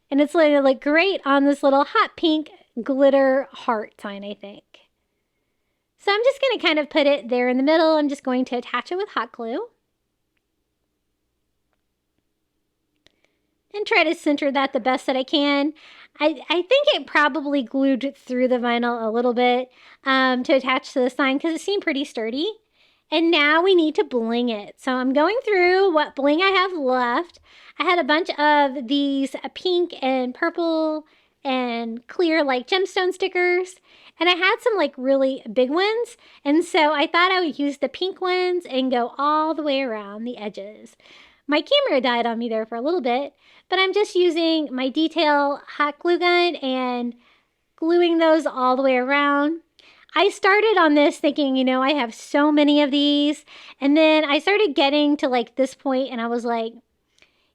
And it's going to look great on this little hot pink glitter heart sign, I think. So I'm just going to kind of put it there in the middle. I'm just going to attach it with hot glue. And try to center that the best that I can. I think it probably glued through the vinyl a little bit to attach to the sign, because it seemed pretty sturdy. And now we need to bling it. So I'm going through what bling I have left. I had a bunch of these pink and purple and clear like gemstone stickers. And I had some like really big ones. And so I thought I would use the pink ones and go all the way around the edges. My camera died on me there for a little bit, but I'm just using my detail hot glue gun and gluing those all the way around. I started on this thinking, you know, I have so many of these. And then I started getting to like this point and I was like,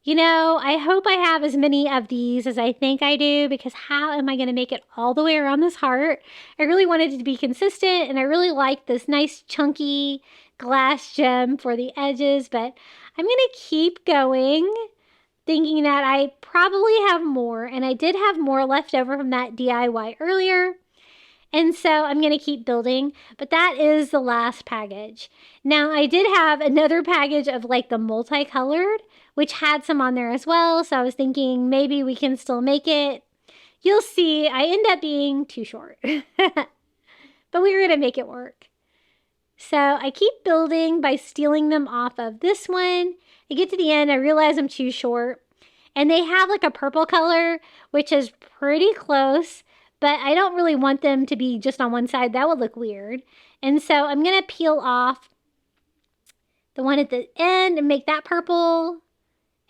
you know, I hope I have as many of these as I think I do, because how am I going to make it all the way around this heart? I really wanted it to be consistent, and I really like this nice chunky glass gem for the edges, but I'm going to keep going, thinking that I probably have more, and I did have more left over from that DIY earlier. And so I'm going to keep building, but that is the last package. Now I did have another package of like the multicolored, which had some on there as well. So I was thinking maybe we can still make it. You'll see, I end up being too short, but we were going to make it work. So I keep building by stealing them off of this one. I get to the end, I realize I'm too short. And they have like a purple color, which is pretty close. But I don't really want them to be just on one side. That would look weird. And so I'm going to peel off the one at the end and make that purple.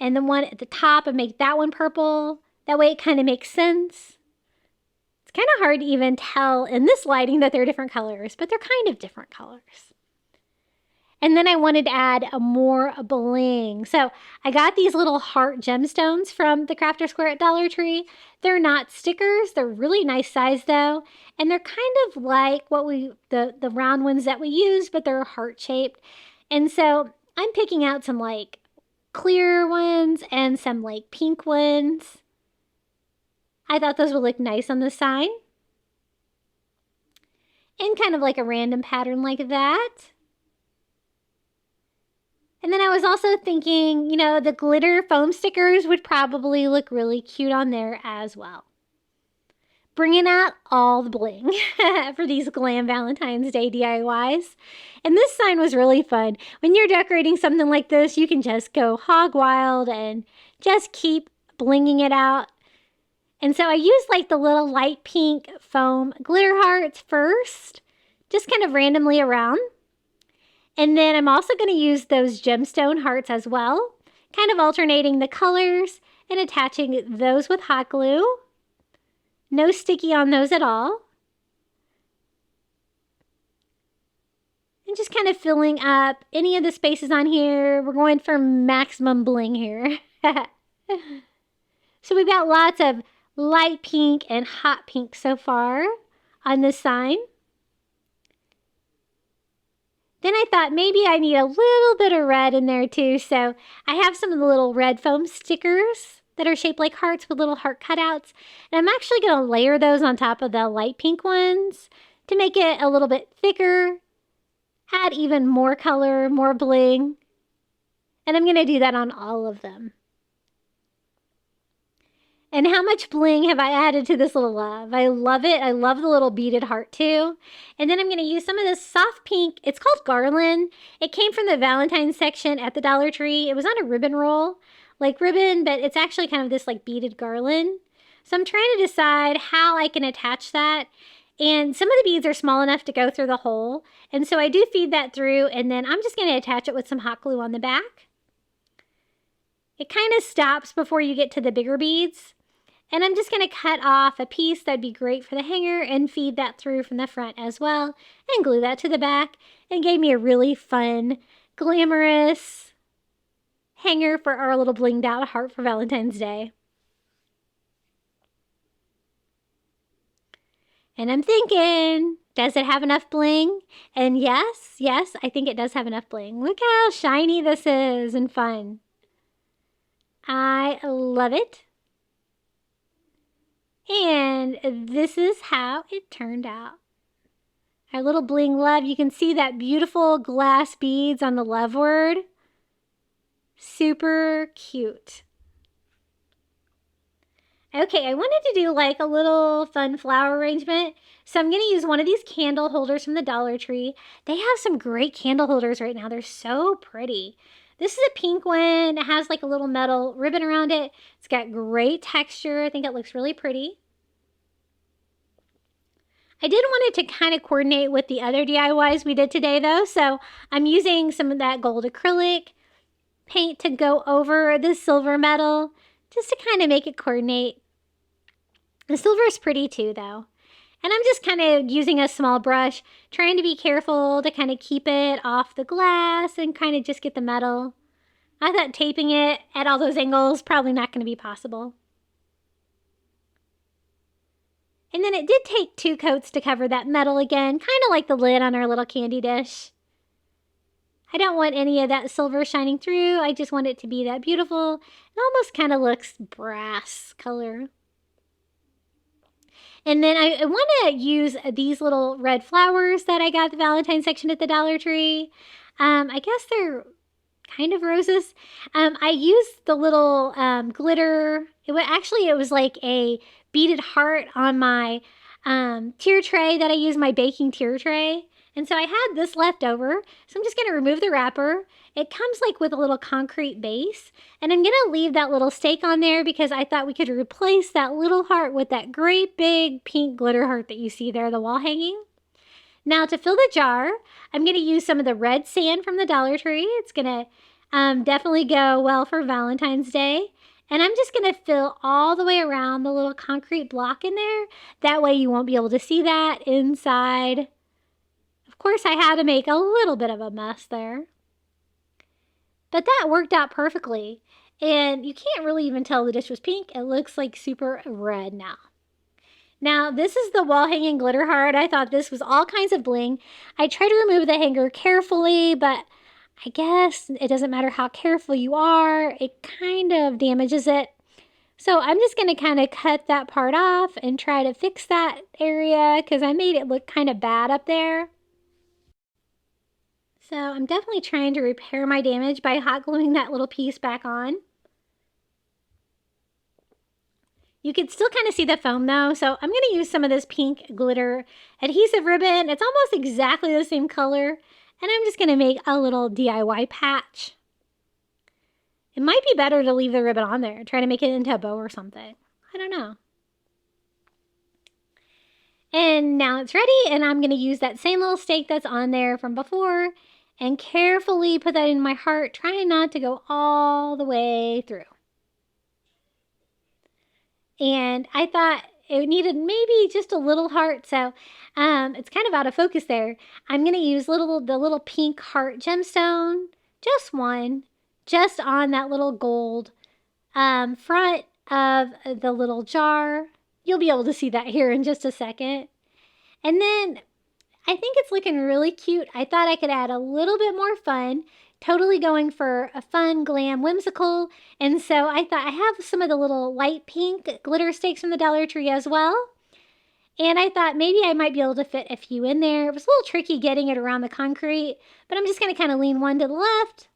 And the one at the top and make that one purple. That way it kind of makes sense. It's kind of hard to even tell in this lighting that they're different colors, but they're kind of different colors. And then I wanted to add a more bling. So I got these little heart gemstones from the Crafter Square at Dollar Tree. They're not stickers. They're really nice size though. And they're kind of like what the round ones that we use, but they're heart shaped. And so I'm picking out some like clear ones and some like pink ones. I thought those would look nice on the sign. And kind of like a random pattern like that. And then I was also thinking, you know, the glitter foam stickers would probably look really cute on there as well. Bringing out all the bling for these Glam Valentine's Day DIYs. And this sign was really fun. When you're decorating something like this, you can just go hog wild and just keep blinging it out. And so I used like the little light pink foam glitter hearts first, just kind of randomly around. And then I'm also going to use those gemstone hearts as well, kind of alternating the colors and attaching those with hot glue. No sticky on those at all. And just kind of filling up any of the spaces on here. We're going for maximum bling here. So we've got lots of light pink and hot pink so far on this sign. Then I thought maybe I need a little bit of red in there too. So I have some of the little red foam stickers that are shaped like hearts with little heart cutouts. And I'm actually going to layer those on top of the light pink ones to make it a little bit thicker, add even more color, more bling. And I'm going to do that on all of them. And how much bling have I added to this little love? I love it. I love the little beaded heart too. And then I'm going to use some of this soft pink. It's called Garland. It came from the Valentine's section at the Dollar Tree. It was on a ribbon roll, like ribbon, but it's actually kind of this like beaded garland. So I'm trying to decide how I can attach that. And some of the beads are small enough to go through the hole. And so I do feed that through, and then I'm just going to attach it with some hot glue on the back. It kind of stops before you get to the bigger beads. And I'm just going to cut off a piece that'd be great for the hanger and feed that through from the front as well. And glue that to the back. And gave me a really fun, glamorous hanger for our little blinged out heart for Valentine's Day. And I'm thinking, does it have enough bling? And yes, I think it does have enough bling. Look how shiny this is and fun. I love it. And this is how it turned out. Our little bling love, you can see that beautiful glass beads on the love word. Super cute. Okay, I wanted to do like a little fun flower arrangement. So I'm going to use one of these candle holders from the Dollar Tree. They have some great candle holders right now. They're so pretty. This is a pink one. It has like a little metal ribbon around it. It's got great texture. I think it looks really pretty. I did want it to kind of coordinate with the other DIYs we did today though. So I'm using some of that gold acrylic paint to go over the silver metal just to kind of make it coordinate. The silver is pretty too though. And I'm just kind of using a small brush, trying to be careful to kind of keep it off the glass and kind of just get the metal. I thought taping it at all those angles probably not going to be possible. And then it did take 2 coats to cover that metal again, kind of like the lid on our little candy dish. I don't want any of that silver shining through. I just want it to be that beautiful. It almost kind of looks brass color. And then I want to use these little red flowers that I got at the Valentine's section at the Dollar Tree. I guess they're kind of roses. I used the little glitter. It was like a beaded heart on my tier tray that I use, my baking tier tray. And so I had this left over. So I'm just going to remove the wrapper. It comes like with a little concrete base. And I'm going to leave that little stake on there because I thought we could replace that little heart with that great big pink glitter heart that you see there, the wall hanging. Now to fill the jar, I'm going to use some of the red sand from the Dollar Tree. It's going to definitely go well for Valentine's Day. And I'm just going to fill all the way around the little concrete block in there. That way you won't be able to see that inside. Of course, I had to make a little bit of a mess there. But that worked out perfectly. And you can't really even tell the dish was pink. It looks like super red now. Now, this is the wall hanging glitter heart. I thought this was all kinds of bling. I tried to remove the hanger carefully, but I guess it doesn't matter how careful you are. It kind of damages it. So I'm just going to kind of cut that part off and try to fix that area because I made it look kind of bad up there. So I'm definitely trying to repair my damage by hot gluing that little piece back on. You can still kind of see the foam though, so I'm going to use some of this pink glitter adhesive ribbon. It's almost exactly the same color, and I'm just going to make a little DIY patch. It might be better to leave the ribbon on there, try to make it into a bow or something. I don't know. And now it's ready, and I'm going to use that same little stake that's on there from before and carefully put that in my heart, trying not to go all the way through. And I thought it needed maybe just a little heart, so it's kind of out of focus there. I'm going to use the little pink heart gemstone, just one, just on that little gold front of the little jar. You'll be able to see that here in just a second. And then I think it's looking really cute. I thought I could add a little bit more fun, totally going for a fun, glam, whimsical. And so I thought I have some of the little light pink glitter stakes from the Dollar Tree as well. And I thought maybe I might be able to fit a few in there. It was a little tricky getting it around the concrete, but I'm just going to kind of lean one to the left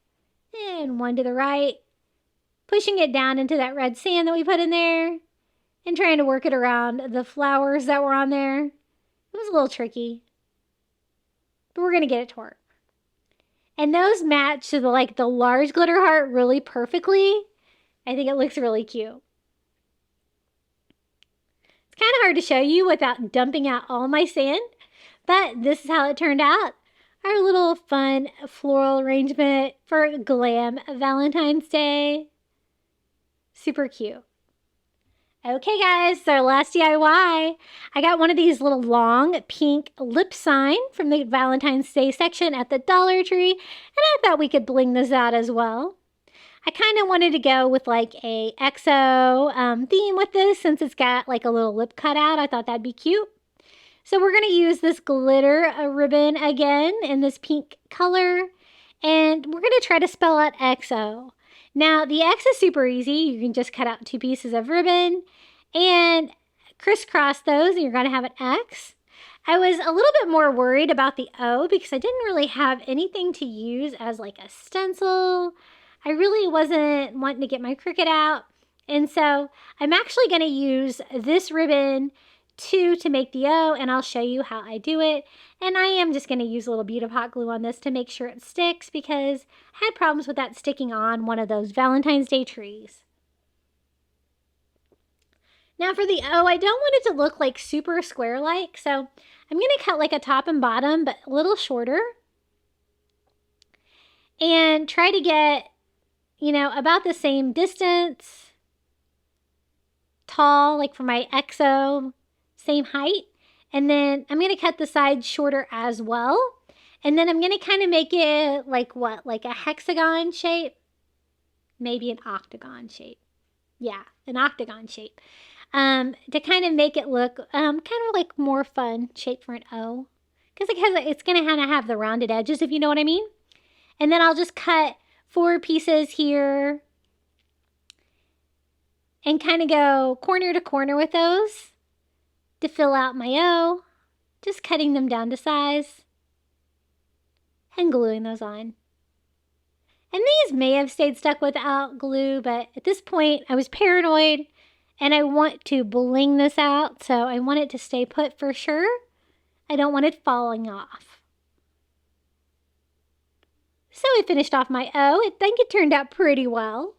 and one to the right, pushing it down into that red sand that we put in there and trying to work it around the flowers that were on there. It was a little tricky, but we're going to get it to work. And those match to the large glitter heart really perfectly. I think it looks really cute. It's kind of hard to show you without dumping out all my sand, but this is how it turned out. Our little fun floral arrangement for Glam Valentine's Day. Super cute. Okay guys, so our last DIY. I got one of these little long pink lip sign from the Valentine's Day section at the Dollar Tree, and I thought we could bling this out as well. I kind of wanted to go with like a XO theme with this since it's got like a little lip cutout. I thought that'd be cute. So we're going to use this glitter ribbon again in this pink color, and we're going to try to spell out XO. Now, the X is super easy. You can just cut out 2 pieces of ribbon and crisscross those, and you're going to have an X. I was a little bit more worried about the O because I didn't really have anything to use as like a stencil. I really wasn't wanting to get my Cricut out And so I'm actually going to use this ribbon to make the O, and I'll show you how I do it. And I am just going to use a little bead of hot glue on this to make sure it sticks, because I had problems with that sticking on one of those Valentine's Day trees. Now for the O, I don't want it to look like super square-like, so I'm going to cut like a top and bottom, but a little shorter. And try to get, you know, about the same distance, tall, like for my XO, same height. And then I'm going to cut the sides shorter as well. And then I'm going to kind of make it like what? Like a hexagon shape? Maybe an octagon shape. Yeah, an octagon shape. To kind of make it look kind of like more fun shape for an O. Because it's going to kind of have the rounded edges, if you know what I mean. And then I'll just cut 4 pieces here and kind of go corner to corner with those to fill out my O, just cutting them down to size and gluing those on. And these may have stayed stuck without glue, but at this point I was paranoid and I want to bling this out, so I want it to stay put for sure. I don't want it falling off. So I finished off my O. I think it turned out pretty well.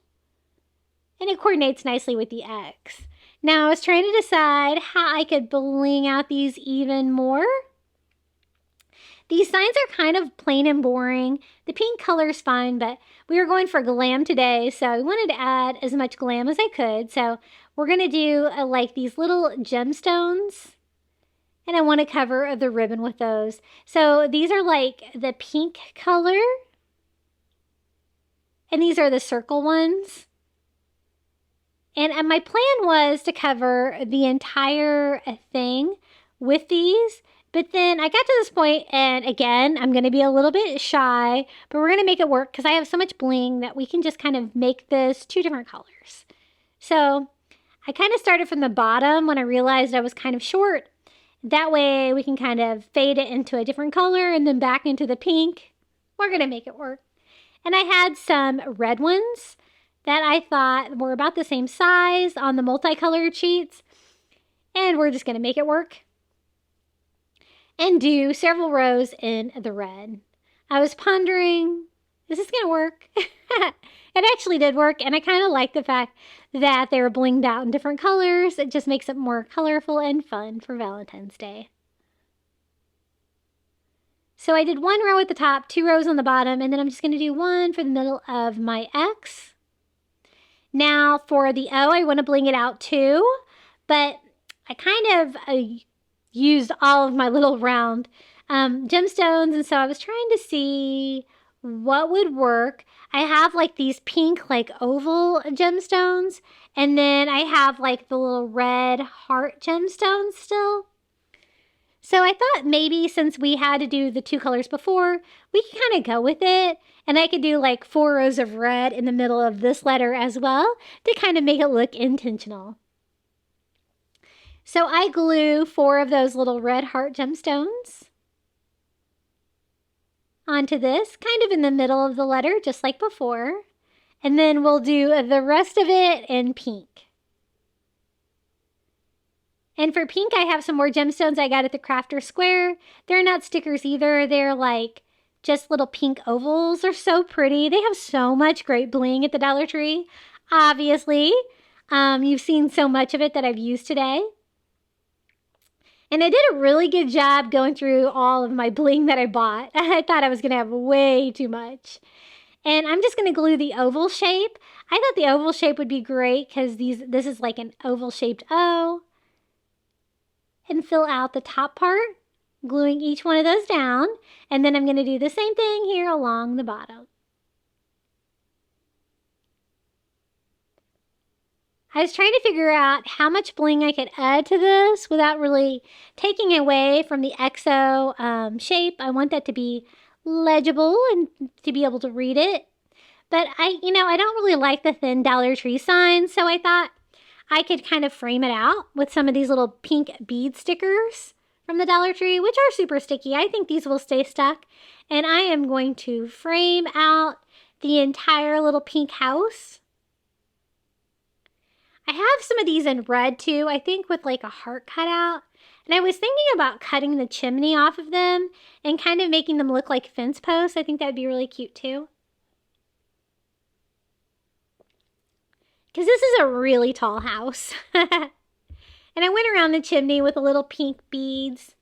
And it coordinates nicely with the X. Now I was trying to decide how I could bling out these even more. These signs are kind of plain and boring. The pink color is fine, but we were going for glam today, so I wanted to add as much glam as I could. So we're going to do like these little gemstones, and I want to cover the ribbon with those. So these are like the pink color, and these are the circle ones. And my plan was to cover the entire thing with these, but then I got to this point, and again, I'm going to be a little bit shy, but we're going to make it work because I have so much bling that we can just kind of make this 2 different colors. So I kind of started from the bottom when I realized I was kind of short. That way we can kind of fade it into a different color and then back into the pink. We're going to make it work. And I had some red ones that I thought were about the same size on the multicolored sheets. And we're just going to make it work and do several rows in the red. I was pondering, is this going to work? It actually did work, and I kind of like the fact that they were blinged out in different colors. It just makes it more colorful and fun for Valentine's Day. So I did 1 row at the top, 2 rows on the bottom, and then I'm just going to do 1 for the middle of my X. Now for the O, I want to bling it out too, but I kind of used all of my little round gemstones, and so I was trying to see what would work. I have like these pink like oval gemstones, and then I have like the little red heart gemstones still. So I thought maybe since we had to do the 2 colors before, we could kind of go with it. And I could do like 4 rows of red in the middle of this letter as well to kind of make it look intentional. So I glue 4 of those little red heart gemstones onto this, kind of in the middle of the letter, just like before. And then we'll do the rest of it in pink. And for pink, I have some more gemstones I got at the Crafter Square. They're not stickers either. They're like just little pink ovals. They're so pretty. They have so much great bling at the Dollar Tree. Obviously, you've seen so much of it that I've used today. And I did a really good job going through all of my bling that I bought. I thought I was going to have way too much. And I'm just going to glue the oval shape. I thought the oval shape would be great because this is like an oval shaped O. And fill out the top part, gluing each one of those down. And then I'm going to do the same thing here along the bottom. I was trying to figure out how much bling I could add to this without really taking away from the XO shape. I want that to be legible and to be able to read it. But I don't really like the thin Dollar Tree signs, so I thought I could kind of frame it out with some of these little pink bead stickers from the Dollar Tree, which are super sticky. I think these will stay stuck. And I am going to frame out the entire little pink house. I have some of these in red too, I think with like a heart cutout. And I was thinking about cutting the chimney off of them and kind of making them look like fence posts. I think that'd be really cute too. Because this is a really tall house. And I went around the chimney with the little pink beads.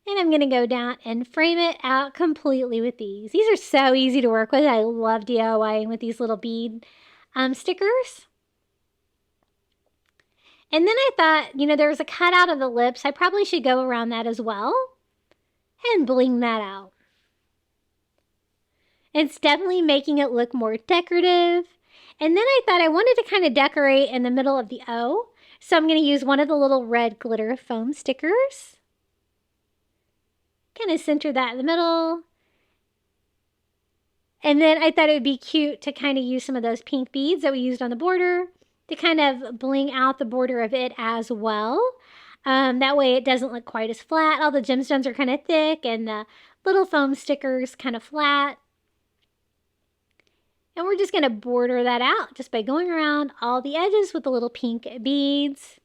And I'm going to go down and frame it out completely with these. These are so easy to work with. I love DIYing with these little bead stickers. And then I thought, you know, there was a cutout of the lips. I probably should go around that as well and bling that out. It's definitely making it look more decorative. And then I thought I wanted to kind of decorate in the middle of the O. So I'm going to use one of the little red glitter foam stickers. Kind of center that in the middle. And then I thought it would be cute to kind of use some of those pink beads that we used on the border to kind of bling out the border of it as well. That way it doesn't look quite as flat. All the gemstones are kind of thick and the little foam stickers kind of flat. And we're just going to border that out just by going around all the edges with the little pink beads.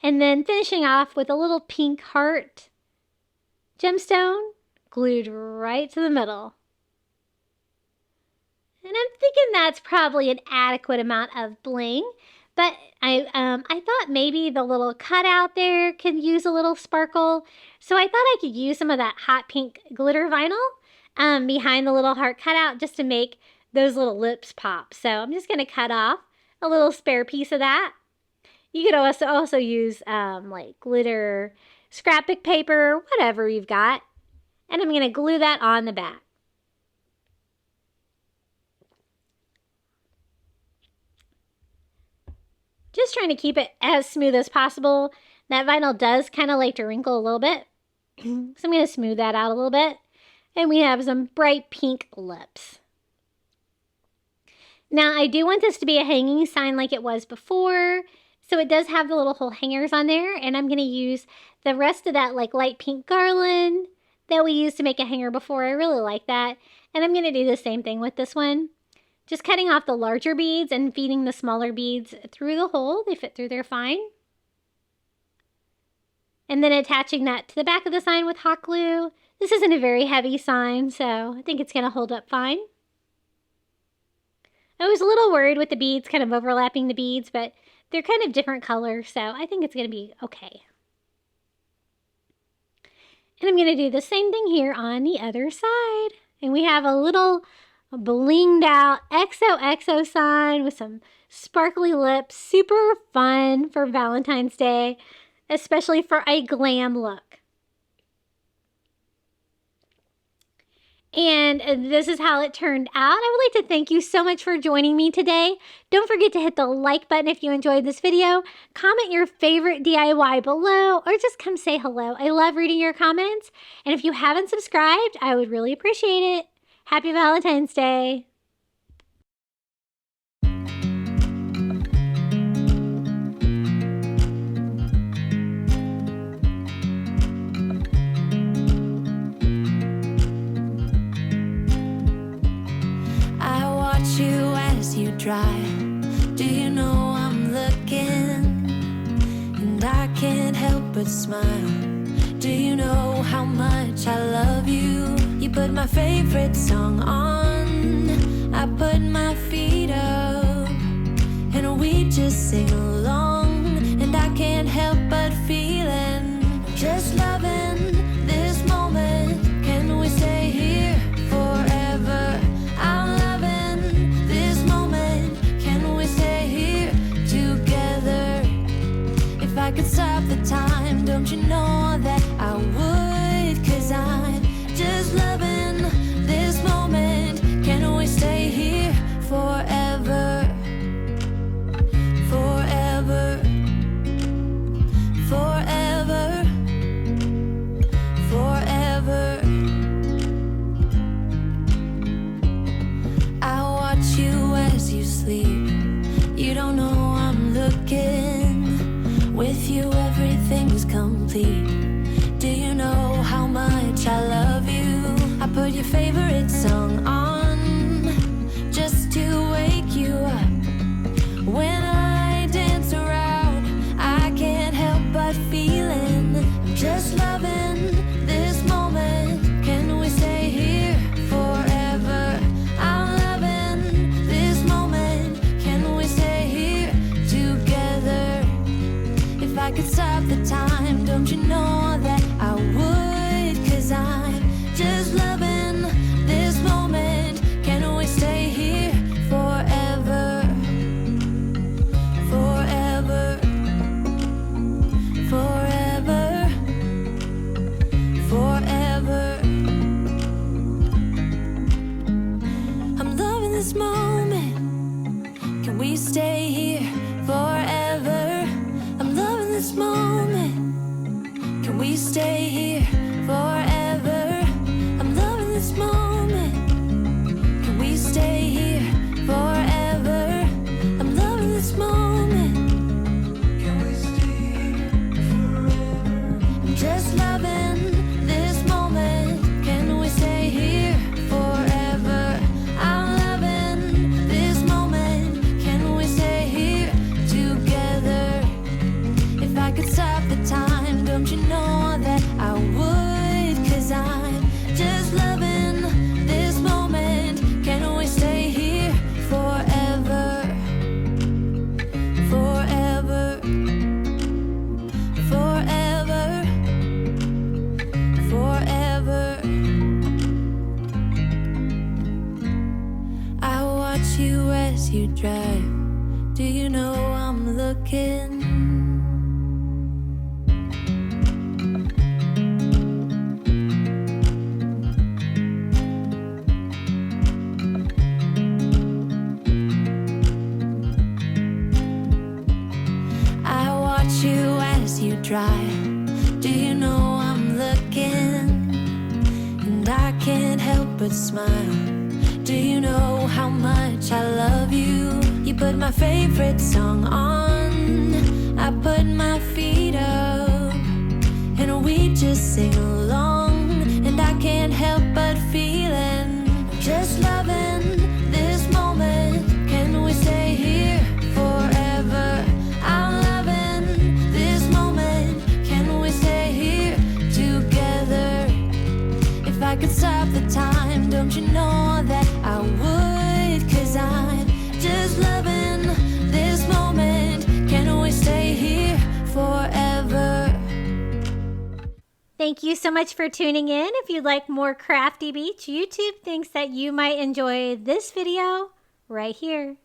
And then finishing off with a little pink heart gemstone glued right to the middle. And I'm thinking that's probably an adequate amount of bling. But I thought maybe the little cutout there could use a little sparkle. So I thought I could use some of that hot pink glitter vinyl behind the little heart cutout just to make those little lips pop. So I'm just going to cut off a little spare piece of that. You could also use like glitter, scrapbook paper, whatever you've got. And I'm going to glue that on the back. Just trying to keep it as smooth as possible. That vinyl does kind of like to wrinkle a little bit. So I'm going to smooth that out a little bit. And we have some bright pink lips. Now, I do want this to be a hanging sign like it was before. So it does have the little whole hangers on there. And I'm going to use the rest of that like light pink garland that we used to make a hanger before. I really like that. And I'm going to do the same thing with this one. Just cutting off the larger beads and feeding the smaller beads through the hole. They fit through there fine. And then attaching that to the back of the sign with hot glue. This isn't a very heavy sign, so I think it's going to hold up fine. I was a little worried with the beads kind of overlapping the beads, but they're kind of different colors, so I think it's going to be okay. And I'm going to do the same thing here on the other side. And we have a little blinged out XOXO sign with some sparkly lips. Super fun for Valentine's Day, especially for a glam look. And this is how it turned out. I would like to thank you so much for joining me today. Don't forget to hit the like button if you enjoyed this video. Comment your favorite DIY below or just come say hello. I love reading your comments. And if you haven't subscribed, I would really appreciate it. Happy Valentine's Day. You as you drive. Do you know I'm looking? And I can't help but smile. Do you know how much I love you? You put my favorite song on. I put my feet up and we just sing along. And I can't help but feeling just loving this moment. Can we stay here forever? I'm loving this moment. Can we stay here together? If I could stop the time, don't you know that I would? 'Cause I'm just loving this moment. Can we stay here forever? Forever. Forever. Forever. I watch you as you sleep. You don't know I'm looking. With you everything's complete. Do you know we stay here forever? I'm loving this moment. Can we stay here forever? I'm loving this moment. Can we stay here forever? I'm just loving this moment. Can we stay here forever? I'm loving this moment. Can we stay here together? If I could stop the time, don't you know that I would? 'Cause I'm just loving this moment. Can we stay here forever? Forever. Forever. Forever. I watch you as you drive. Do you know I'm looking? I watch you as you drive. Do you know I'm looking? And I can't help but smile. Do you know how much I love you? You put my favorite song on. I put my feet up, and we just sing along. And I can't help but feeling, just loving this moment. Can we stay here forever? I'm loving this moment. Can we stay here together? If I could stop the time, don't you know that I would? 'Cause I'm just loving this moment. Can we stay here forever? Thank you so much for tuning in. If you'd like more Crafty Beats, YouTube thinks that you might enjoy this video right here.